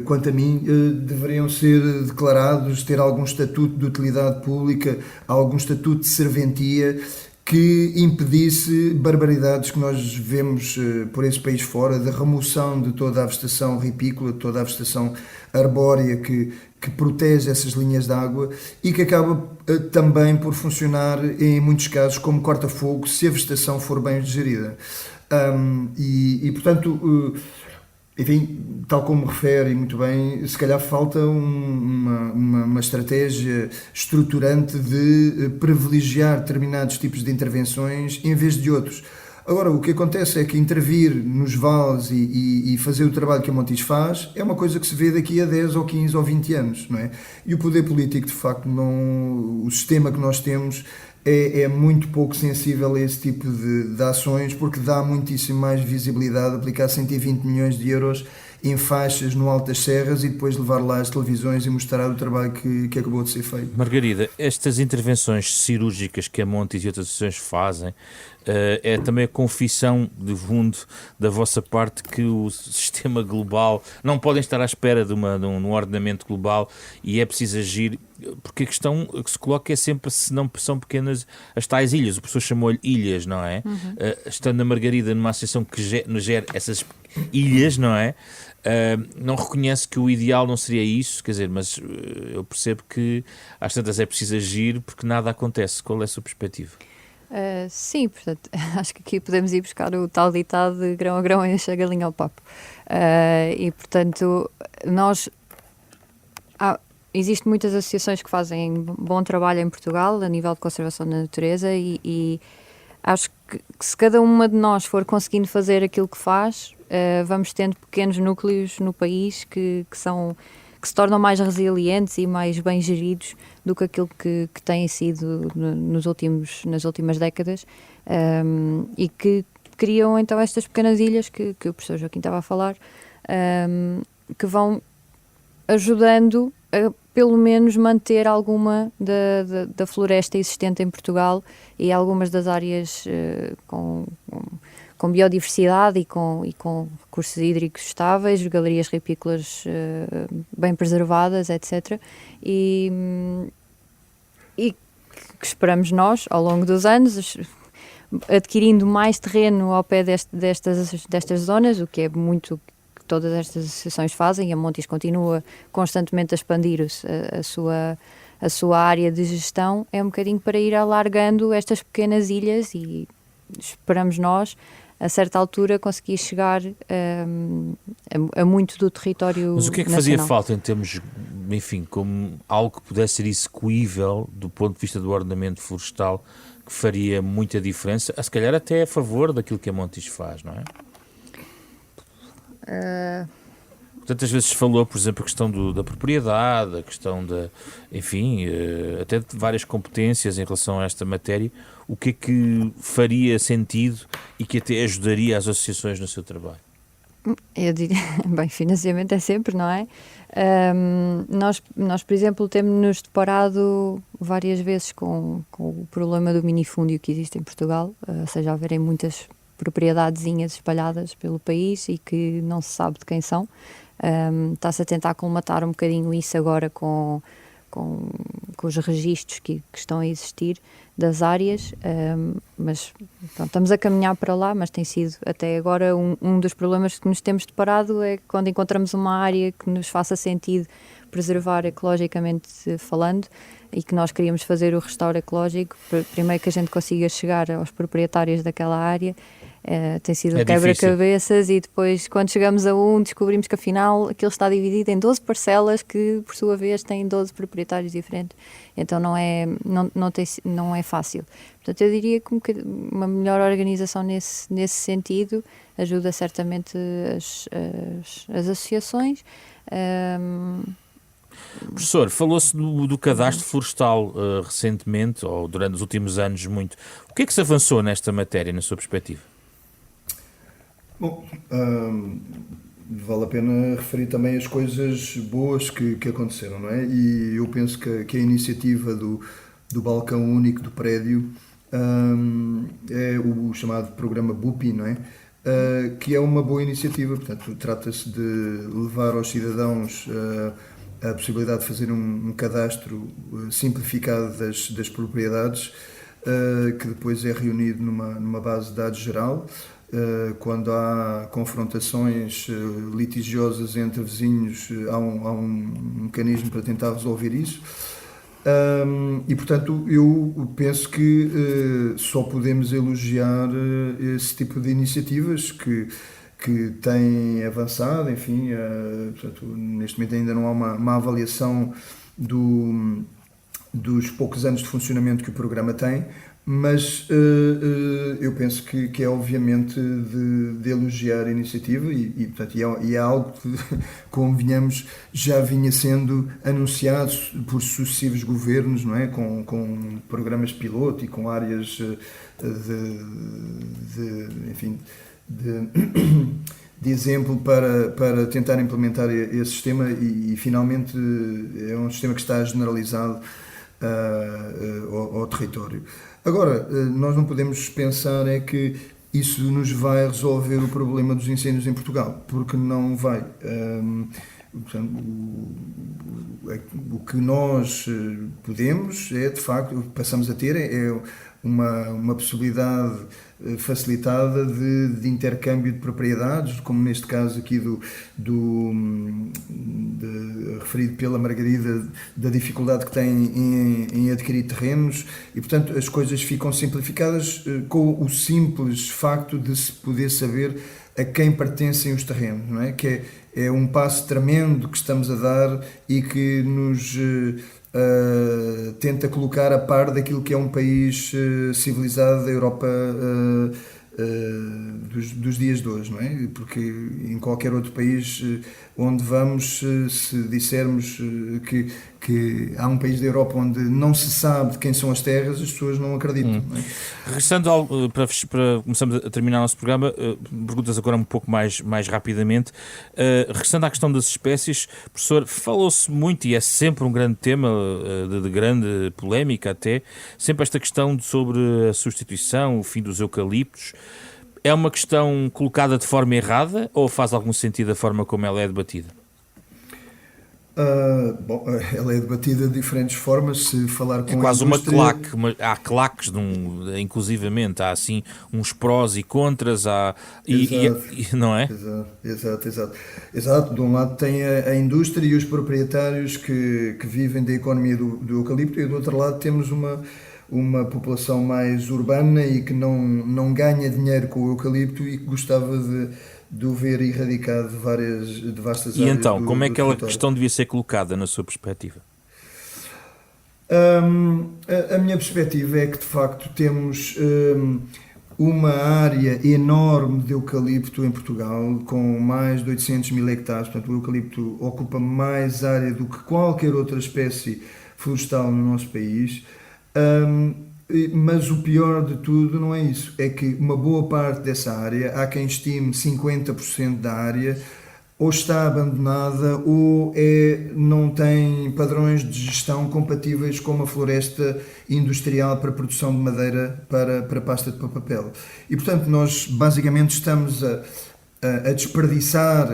quanto a mim, deveriam ser declarados, ter algum estatuto de utilidade pública, algum estatuto de serventia que impedisse barbaridades que nós vemos por esse país fora, da remoção de toda a vegetação ripícola, de toda a vegetação arbórea que protege essas linhas de água e que acaba também por funcionar em muitos casos como corta-fogo se a vegetação for bem gerida. Portanto, enfim, tal como refere muito bem, se calhar falta uma estratégia estruturante de privilegiar determinados tipos de intervenções em vez de outros. Agora, o que acontece é que intervir nos vales e fazer o trabalho que a Montijo faz é uma coisa que se vê daqui a 10 ou 15 ou 20 anos, não é? E o poder político, de facto, o sistema que nós temos é muito pouco sensível a esse tipo de ações, porque dá muitíssimo mais visibilidade aplicar 120 milhões de euros em faixas no Alto das Serras e depois levar lá as televisões e mostrar o trabalho que acabou de ser feito. Margarida, estas intervenções cirúrgicas que a Montes e outras associações fazem é também a confissão de fundo da vossa parte que o sistema global não podem estar à espera de um ordenamento global e é preciso agir, porque a questão que se coloca é sempre se não são pequenas as tais ilhas. O professor chamou-lhe ilhas, não é? Uhum. Estando a Margarida numa associação que gera essas ilhas, não é? Não reconhece que o ideal não seria isso, quer dizer, mas eu percebo que às tantas é preciso agir porque nada acontece. Qual é a sua perspectiva? Sim, portanto, acho que aqui podemos ir buscar o tal ditado de grão a grão enche a galinha ao papo. E, portanto, existem muitas associações que fazem bom trabalho em Portugal a nível de conservação da natureza e acho que se cada uma de nós for conseguindo fazer aquilo que faz, vamos tendo pequenos núcleos no país que se tornam mais resilientes e mais bem geridos do que aquilo que têm sido nas últimas décadas e que criam então estas pequenas ilhas que o professor Joaquim estava a falar, que vão ajudando a pelo menos manter alguma da floresta existente em Portugal e algumas das áreas com biodiversidade e com recursos hídricos estáveis, galerias ripícolas bem preservadas, etc. E que esperamos nós, ao longo dos anos, adquirindo mais terreno ao pé destas zonas, o que é muito todas estas associações fazem, e a Montijo continua constantemente a expandir a sua área de gestão, é um bocadinho para ir alargando estas pequenas ilhas, e esperamos nós, a certa altura, conseguir chegar a muito do território. Mas o que é que nacional. fazia falta em termos, enfim, como algo que pudesse ser execuível do ponto de vista do ordenamento florestal, que faria muita diferença, se calhar até a favor daquilo que a Montijo faz, não é? Tantas vezes se falou, por exemplo, a questão da propriedade, a questão enfim, até de várias competências em relação a esta matéria. O que é que faria sentido e que até ajudaria as associações no seu trabalho? Eu diria, bem, financiamento é sempre, não é? Nós, por exemplo, temos-nos deparado várias vezes com o problema do minifúndio que existe em Portugal, ou seja, haverem muitas propriedadezinhas espalhadas pelo país e que não se sabe de quem são. Está-se a tentar colmatar um bocadinho isso agora com os registros que estão a existir das áreas, mas pronto, estamos a caminhar para lá, mas tem sido até agora um dos problemas que nos temos deparado é quando encontramos uma área que nos faça sentido preservar ecologicamente falando e que nós queríamos fazer o restauro ecológico, primeiro que a gente consiga chegar aos proprietários daquela área. Tem sido quebra-cabeças, e depois, quando chegamos a descobrimos que afinal aquilo está dividido em 12 parcelas que, por sua vez, têm 12 proprietários diferentes. Então não é fácil. Portanto, eu diria que uma melhor organização nesse sentido ajuda certamente as associações. Professor, falou-se do cadastro florestal recentemente, ou durante os últimos anos muito. O que é que se avançou nesta matéria, na sua perspectiva? Bom, vale a pena referir também as coisas boas que aconteceram, não é? E eu penso que a iniciativa do balcão único do prédio é o chamado programa BUPI, não é? Que é uma boa iniciativa. Portanto, trata-se de levar aos cidadãos a possibilidade de fazer um cadastro simplificado das propriedades, que depois é reunido numa base de dados geral. Quando há confrontações litigiosas entre vizinhos, há um mecanismo para tentar resolver isso. E, portanto, eu penso que só podemos elogiar esse tipo de iniciativas que têm avançado. Enfim, portanto, neste momento ainda não há uma avaliação dos poucos anos de funcionamento que o programa tem, mas eu penso que é obviamente de elogiar a iniciativa portanto, é algo que, convenhamos, já vinha sendo anunciado por sucessivos governos, não é? Com programas piloto e com áreas de exemplo para tentar implementar esse sistema, e finalmente é um sistema que está generalizado ao território. Agora, nós não podemos pensar que isso nos vai resolver o problema dos incêndios em Portugal, porque não vai. Portanto, o que nós podemos de facto, passamos a ter uma possibilidade facilitada de intercâmbio de propriedades, como neste caso aqui referido pela Margarida, da dificuldade que tem em adquirir terrenos, e portanto as coisas ficam simplificadas com o simples facto de se poder saber a quem pertencem os terrenos, não é? Que é um passo tremendo que estamos a dar e que nos tenta colocar a par daquilo que é um país civilizado da Europa dos dias de hoje, não é? Porque em qualquer outro país onde vamos, se dissermos que há um país da Europa onde não se sabe de quem são as terras, as pessoas não acreditam. Não é? Regressando para começamos a terminar o nosso programa, perguntas agora um pouco mais rapidamente. Regressando à questão das espécies, professor, falou-se muito, e é sempre um grande tema, de grande polémica até, sempre esta questão sobre a substituição, o fim dos eucaliptos. É uma questão colocada de forma errada ou faz algum sentido a forma como ela é debatida? Bom, ela é debatida de diferentes formas. Se falar com É quase a uma indústria, claque, há claques, inclusivamente, há assim uns prós e contras, exato, não é? exato. De um lado tem a indústria e os proprietários que vivem da economia do eucalipto, e do outro lado temos uma população mais urbana e que não ganha dinheiro com o eucalipto e que gostava de o ver erradicado de vastas E áreas então, como é do que aquela território. questão devia ser colocada na sua perspectiva? A minha perspectiva é que de facto temos uma área enorme de eucalipto em Portugal, com mais de 800 mil hectares. Portanto, o eucalipto ocupa mais área do que qualquer outra espécie florestal no nosso país. Mas o pior de tudo não é isso, é que uma boa parte dessa área, há quem estime 50% da área, ou está abandonada ou não tem padrões de gestão compatíveis com uma floresta industrial para produção de madeira para pasta de papel. E, portanto, nós basicamente estamos a desperdiçar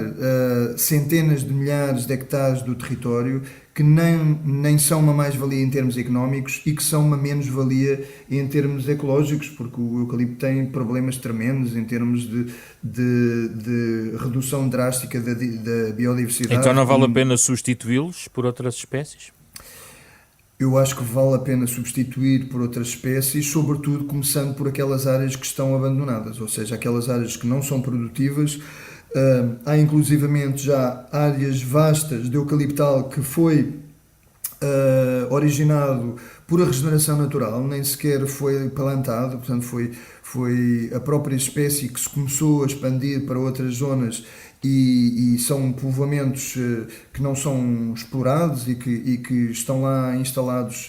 centenas de milhares de hectares do território que nem são uma mais-valia em termos económicos e que são uma menos-valia em termos ecológicos, porque o eucalipto tem problemas tremendos em termos de redução drástica da biodiversidade. Então não vale a pena substituí-los por outras espécies? Eu acho que vale a pena substituir por outras espécies, sobretudo começando por aquelas áreas que estão abandonadas, ou seja, aquelas áreas que não são produtivas. Há inclusivamente já áreas vastas de eucaliptal que foi originado por a regeneração natural, nem sequer foi plantado, portanto foi a própria espécie que se começou a expandir para outras zonas e são povoamentos que não são explorados e que estão lá instalados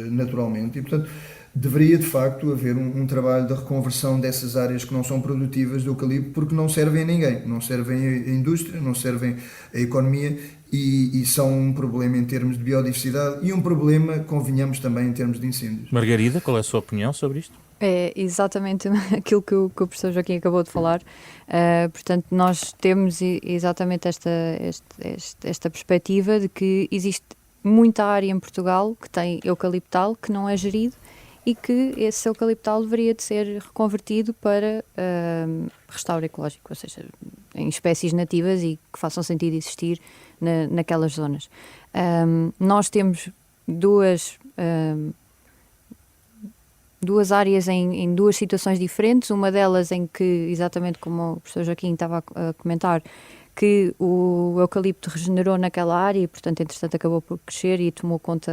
naturalmente e, portanto, deveria de facto haver um trabalho de reconversão dessas áreas que não são produtivas do eucalipto, porque não servem a ninguém, não servem à indústria, não servem à economia e são um problema em termos de biodiversidade e um problema, convenhamos, também em termos de incêndios. Margarida, qual é a sua opinião sobre isto? É exatamente aquilo que o professor Joaquim acabou de falar. Portanto, nós temos exatamente esta perspectiva de que existe muita área em Portugal que tem eucaliptal que não é gerido e que esse eucaliptal deveria de ser reconvertido para restauro ecológico, ou seja, em espécies nativas e que façam sentido existir naquelas zonas. Nós temos duas áreas em duas situações diferentes, uma delas em que, exatamente como o professor Joaquim estava a comentar, que o eucalipto regenerou naquela área e, portanto, entretanto acabou por crescer e tomou conta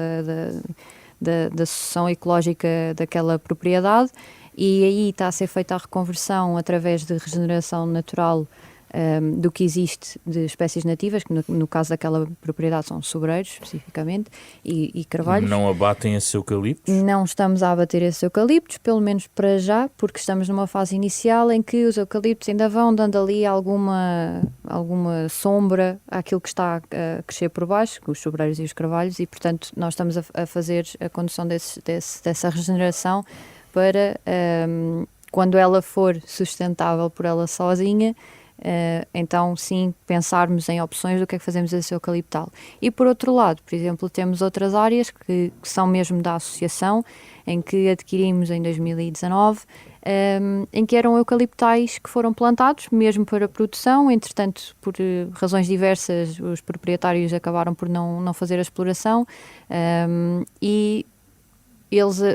da sucessão ecológica daquela propriedade, e aí está a ser feita a reconversão através de regeneração natural do que existe de espécies nativas, que no caso daquela propriedade são sobreiros, especificamente, e carvalhos. Não abatem esses eucaliptos? Não estamos a abater esses eucaliptos, pelo menos para já, porque estamos numa fase inicial em que os eucaliptos ainda vão dando ali alguma sombra àquilo que está a crescer por baixo, os sobreiros e os carvalhos, e portanto nós estamos a fazer a condução dessa regeneração para, quando ela for sustentável por ela sozinha, então sim pensarmos em opções do que é que fazemos a esse eucaliptal. E por outro lado, por exemplo, temos outras áreas que são mesmo da associação, em que adquirimos em 2019, em que eram eucaliptais que foram plantados mesmo para produção. Entretanto, por razões diversas, os proprietários acabaram por não fazer a exploração e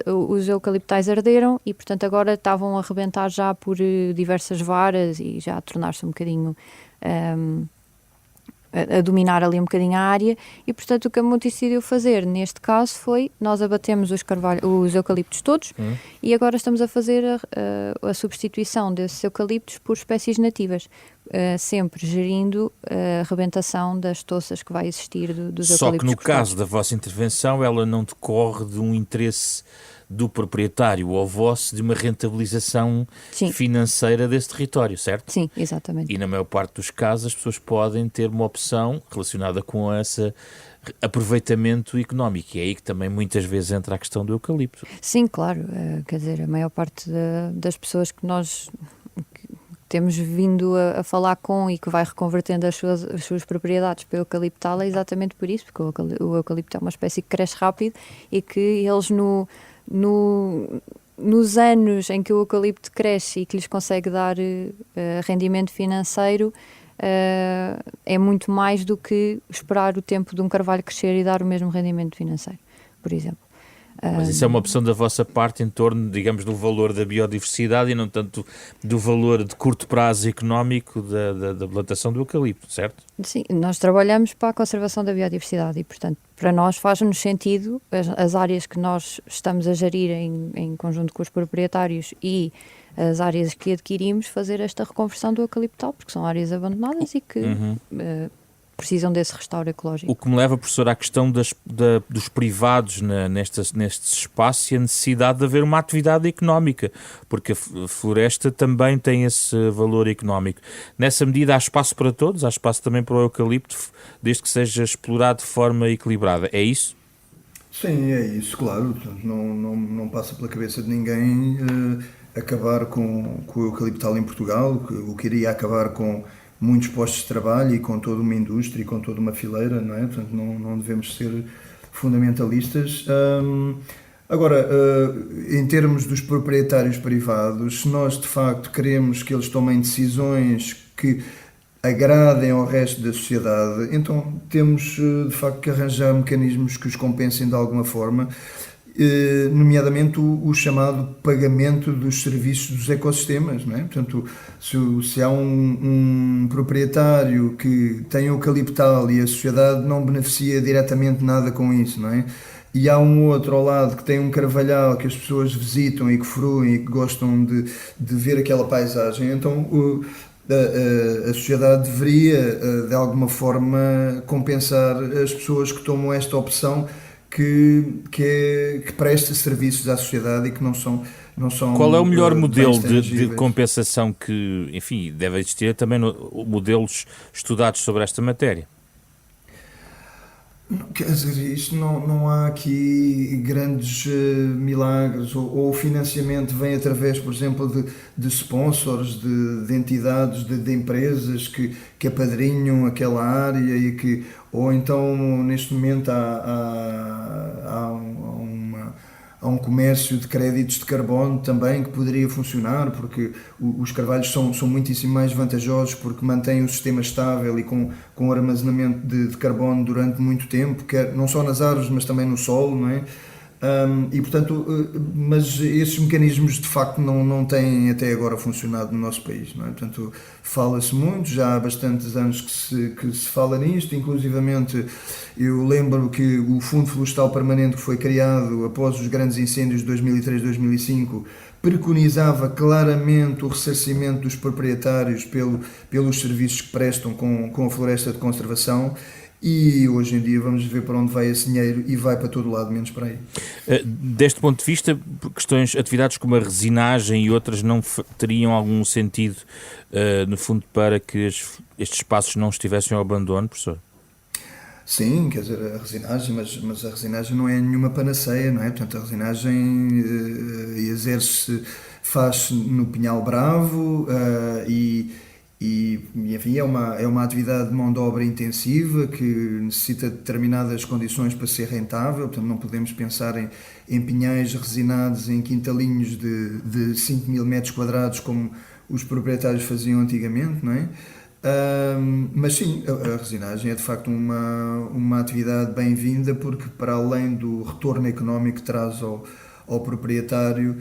os eucaliptais arderam e, portanto, agora estavam a arrebentar já por diversas varas e já a tornar-se um bocadinho a dominar ali um bocadinho a área e, portanto, o que a Monte decidiu fazer neste caso foi, nós abatemos os eucaliptos todos e agora estamos a fazer a substituição desses eucaliptos por espécies nativas, sempre gerindo a rebentação das toças que vai existir dos eucaliptos. Só que no caso da vossa intervenção ela não decorre de um interesse do proprietário ou vosso de uma rentabilização financeira desse território, certo? Sim, exatamente. E na maior parte dos casos as pessoas podem ter uma opção relacionada com esse aproveitamento económico, e é aí que também muitas vezes entra a questão do eucalipto. Sim, claro, quer dizer, a maior parte das pessoas que temos vindo a falar com e que vai reconvertendo as suas propriedades para o eucaliptal é exatamente por isso, porque o eucalipto é uma espécie que cresce rápido e que eles nos anos em que o eucalipto cresce e que lhes consegue dar rendimento financeiro, é muito mais do que esperar o tempo de um carvalho crescer e dar o mesmo rendimento financeiro, por exemplo. Mas isso é uma opção da vossa parte em torno, digamos, do valor da biodiversidade e não tanto do valor de curto prazo económico da plantação do eucalipto, certo? Sim, nós trabalhamos para a conservação da biodiversidade e, portanto, para nós faz-nos sentido as áreas que nós estamos a gerir em conjunto com os proprietários e as áreas que adquirimos fazer esta reconversão do eucaliptal, porque são áreas abandonadas e que precisam desse restauro ecológico. O que me leva, professor, à questão dos privados nestes espaços e a necessidade de haver uma atividade económica, porque a floresta também tem esse valor económico. Nessa medida há espaço para todos, há espaço também para o eucalipto, desde que seja explorado de forma equilibrada. É isso? Sim, é isso, claro. Não passa pela cabeça de ninguém acabar com o eucaliptal em Portugal, o que iria acabar com muitos postos de trabalho e com toda uma indústria e com toda uma fileira, não é? Portanto, não devemos ser fundamentalistas. Agora, em termos dos proprietários privados, se nós de facto queremos que eles tomem decisões que agradem ao resto da sociedade, então temos de facto que arranjar mecanismos que os compensem de alguma forma, nomeadamente o chamado pagamento dos serviços dos ecossistemas, não é? Portanto, se há um proprietário que tem eucaliptal e a sociedade não beneficia diretamente nada com isso, não é? E há um outro ao lado que tem um carvalhal que as pessoas visitam e que fruem e que gostam de ver aquela paisagem, então a sociedade deveria de alguma forma compensar as pessoas que tomam esta opção que presta serviços à sociedade e que não são Qual é o melhor modelo de compensação que, enfim, deve existir também modelos estudados sobre esta matéria? Quer dizer, isto não há aqui grandes milagres, ou o financiamento vem através, por exemplo, de sponsors, de entidades, de empresas que apadrinham aquela área ou então neste momento há um comércio de créditos de carbono também que poderia funcionar, porque os carvalhos são muitíssimo mais vantajosos porque mantêm o sistema estável e com armazenamento de carbono durante muito tempo, não só nas árvores, mas também no solo, não é? E portanto, mas esses mecanismos de facto não têm até agora funcionado no nosso país, não é? Portanto, fala-se muito, já há bastantes anos que se fala nisto, inclusivamente eu lembro que o Fundo Florestal Permanente que foi criado após os grandes incêndios de 2003-2005 preconizava claramente o ressarcimento dos proprietários pelos serviços que prestam com a floresta de conservação. E hoje em dia vamos ver para onde vai esse dinheiro e vai para todo lado, menos para aí. Deste ponto de vista, atividades como a resinagem e outras não teriam algum sentido, no fundo, para que estes espaços não estivessem ao abandono, professor? Sim, quer dizer, a resinagem, mas a resinagem não é nenhuma panaceia, não é? Portanto, a resinagem faz-se no Pinhal Bravo e enfim, é uma atividade de mão de obra intensiva que necessita de determinadas condições para ser rentável, portanto não podemos pensar em pinhais resinados em quintalinhos de 5.000 metros quadrados como os proprietários faziam antigamente, não é? Mas sim, a resinagem é de facto uma atividade bem-vinda porque para além do retorno económico que traz ao proprietário,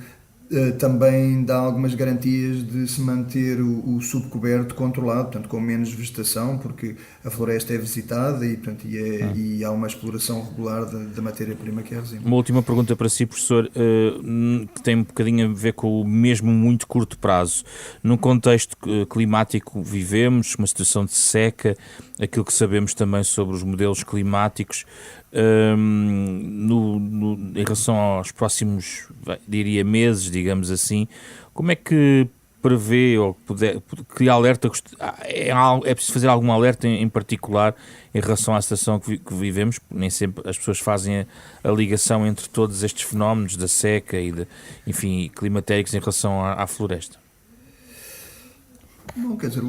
também dá algumas garantias de se manter o subcoberto controlado, portanto com menos vegetação, porque a floresta é visitada e há uma exploração regular da matéria-prima que é a resina. Uma última pergunta para si, professor, que tem um bocadinho a ver com o mesmo muito curto prazo. Num contexto climático vivemos, uma situação de seca, aquilo que sabemos também sobre os modelos climáticos, em relação aos próximos, diria, meses, digamos assim, como é que prevê ou que alerta é preciso fazer algum alerta em particular em relação à situação que vivemos? Nem sempre as pessoas fazem a ligação entre todos estes fenómenos da seca e climatéricos em relação à floresta. Não, quer dizer,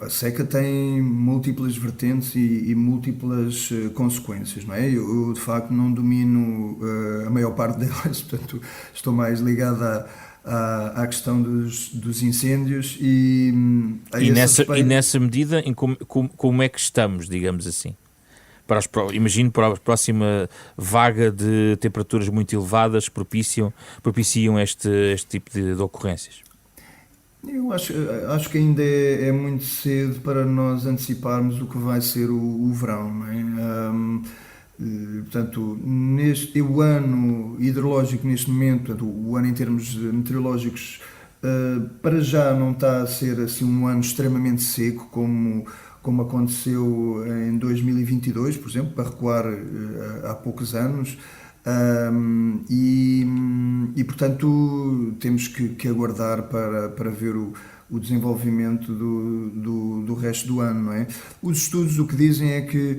a seca tem múltiplas vertentes e múltiplas consequências, não é? Eu, de facto, não domino a maior parte delas, portanto, estou mais ligado à questão dos incêndios E nessa medida, como é que estamos, digamos assim? Imagino para a próxima vaga de temperaturas muito elevadas propiciam este tipo de ocorrências. Eu acho que ainda é muito cedo para nós anteciparmos o que vai ser o verão, não é? Portanto, o ano hidrológico neste momento, portanto, o ano em termos meteorológicos, para já não está a ser assim um ano extremamente seco como aconteceu em 2022, por exemplo, para recuar há poucos anos. Portanto temos que aguardar para ver o desenvolvimento do resto do ano, não é? Os estudos o que dizem é que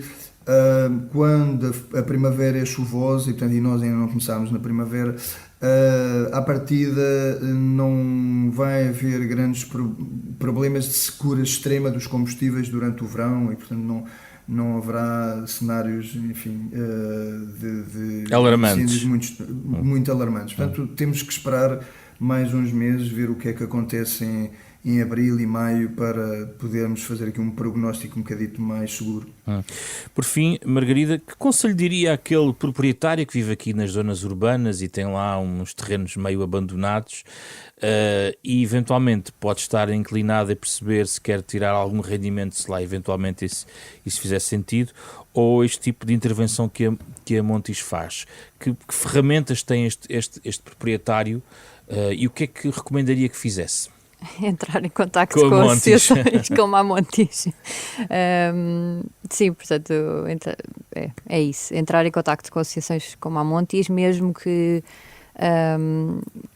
quando a primavera é chuvosa e nós ainda não começámos na primavera, à partida não vai haver grandes problemas de secura extrema dos combustíveis durante o verão e portanto não haverá cenários, enfim, de alarmantes. incêndios muito alarmantes. Portanto, temos que esperar mais uns meses, ver o que é que acontece em abril e maio para podermos fazer aqui um prognóstico um bocadito mais seguro. Por fim, Margarida, que conselho diria àquele proprietário que vive aqui nas zonas urbanas e tem lá uns terrenos meio abandonados e eventualmente pode estar inclinado a perceber se quer tirar algum rendimento, se lá eventualmente isso fizer sentido, ou este tipo de intervenção que a Montijo faz? Que ferramentas tem este proprietário e o que é que recomendaria que fizesse? Entrar em contacto com associações como a Montijo. Sim, portanto, é isso. Entrar em contacto com associações como a Montijo, mesmo que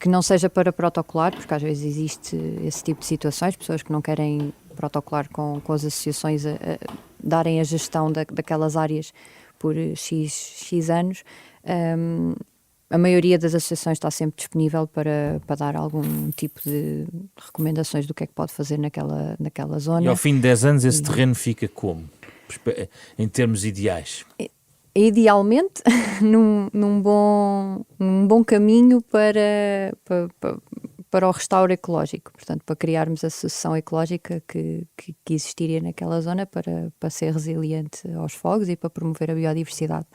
não seja para protocolar, porque às vezes existe esse tipo de situações, pessoas que não querem protocolar com as associações a darem a gestão daquelas áreas por X anos. A maioria das associações está sempre disponível para dar algum tipo de recomendações do que é que pode fazer naquela zona. E ao fim de 10 anos esse terreno fica como? Em termos ideais? Idealmente, num bom caminho para o restauro ecológico. Portanto, para criarmos a sucessão ecológica que existiria naquela zona para ser resiliente aos fogos e para promover a biodiversidade.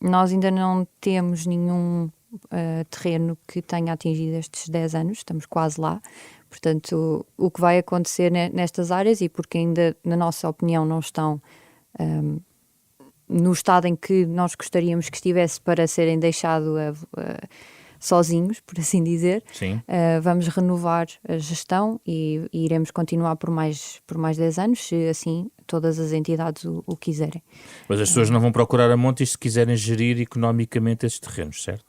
Nós ainda não temos nenhum terreno que tenha atingido estes 10 anos, estamos quase lá. Portanto, o que vai acontecer nestas áreas, e porque ainda, na nossa opinião, não estão no estado em que nós gostaríamos que estivesse para serem deixados sozinhos, por assim dizer, vamos renovar a gestão e iremos continuar por mais 10 anos, se assim todas as entidades o quiserem. Mas as pessoas não vão procurar a Montijo se quiserem gerir economicamente esses terrenos, certo?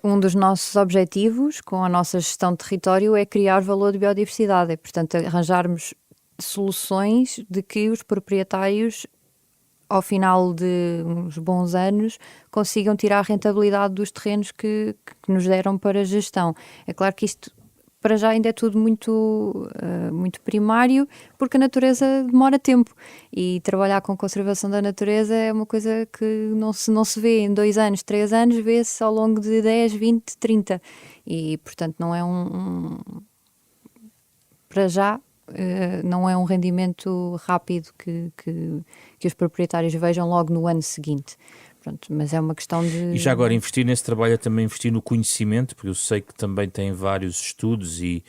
Um dos nossos objetivos com a nossa gestão de território é criar valor de biodiversidade, portanto arranjarmos soluções de que os proprietários, ao final de uns bons anos, consigam tirar a rentabilidade dos terrenos que nos deram para a gestão. É claro que isto, para já, ainda é tudo muito primário, porque a natureza demora tempo. E trabalhar com conservação da natureza é uma coisa que não se vê em 2 anos, 3 anos, vê-se ao longo de 10, 20, 30. E, portanto, não é para já, não é um rendimento rápido que os proprietários vejam logo no ano seguinte. Pronto, mas é uma questão de... E já agora, investir nesse trabalho é também investir no conhecimento, porque eu sei que também tem vários estudos e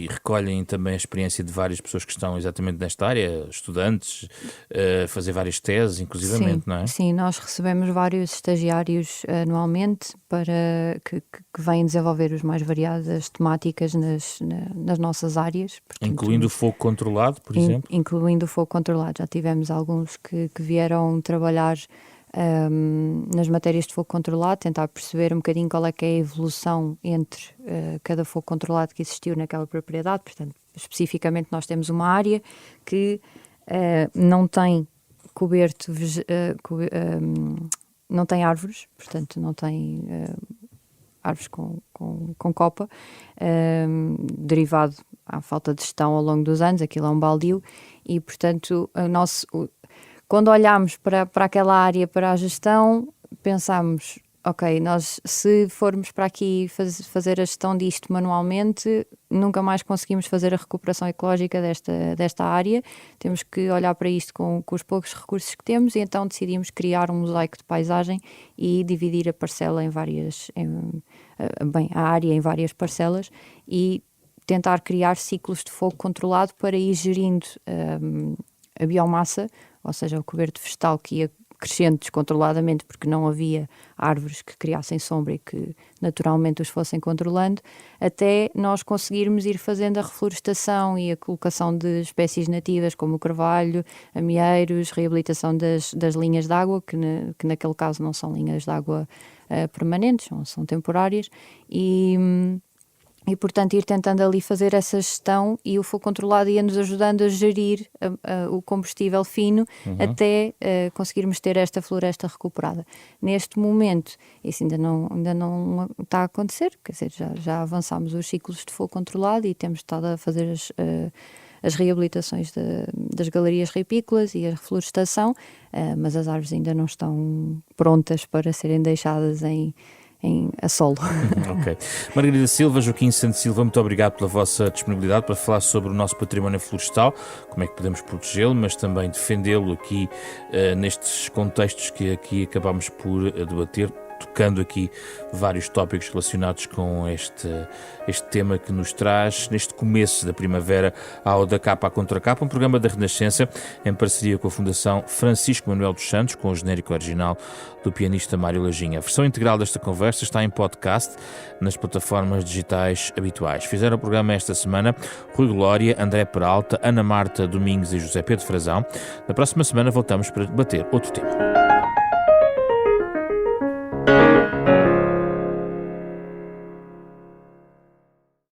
recolhem também a experiência de várias pessoas que estão exatamente nesta área, estudantes, fazer várias teses, inclusivamente, não é? Sim, nós recebemos vários estagiários anualmente que vêm desenvolver as mais variadas temáticas nas nossas áreas. Portanto, incluindo o fogo controlado, por exemplo? Incluindo o fogo controlado. Já tivemos alguns que vieram trabalhar nas matérias de fogo controlado, tentar perceber um bocadinho qual é que é a evolução entre cada fogo controlado que existiu naquela propriedade. Portanto, especificamente nós temos uma área que não tem não tem árvores, portanto não tem árvores com copa, derivado à falta de gestão ao longo dos anos. Aquilo é um baldio e, portanto, quando olhámos para aquela área, para a gestão, pensámos, ok, nós se formos para aqui fazer a gestão disto manualmente, nunca mais conseguimos fazer a recuperação ecológica desta área. Temos que olhar para isto com os poucos recursos que temos, e então decidimos criar um mosaico de paisagem e dividir a parcela a área em várias parcelas e tentar criar ciclos de fogo controlado para ir gerindo a biomassa, ou seja, o coberto vegetal que ia crescendo descontroladamente porque não havia árvores que criassem sombra e que naturalmente os fossem controlando, até nós conseguirmos ir fazendo a reflorestação e a colocação de espécies nativas como o carvalho, amieiros, reabilitação das linhas de água, que naquele caso não são linhas de água permanentes, são temporárias, e, portanto, ir tentando ali fazer essa gestão, e o fogo controlado ia-nos ajudando a gerir o combustível fino até conseguirmos ter esta floresta recuperada. Neste momento, isso ainda não está a acontecer, quer dizer, já avançámos os ciclos de fogo controlado e temos estado a fazer as reabilitações das galerias ripícolas e a reflorestação, mas as árvores ainda não estão prontas para serem deixadas a solo. Ok. Margarida Silva, Joaquim Santos Silva, muito obrigado pela vossa disponibilidade para falar sobre o nosso património florestal, como é que podemos protegê-lo, mas também defendê-lo aqui nestes contextos que aqui acabámos por debater, tocando aqui vários tópicos relacionados com este tema que nos traz neste começo da primavera ao Da Capa à Contra Capa, um programa da Renascença em parceria com a Fundação Francisco Manuel dos Santos, com o genérico original do pianista Mário Lajinha. A versão integral desta conversa está em podcast nas plataformas digitais habituais. Fizeram o programa esta semana Rui Glória, André Peralta, Ana Marta Domingos e José Pedro Frazão. Na próxima semana voltamos para debater outro tema.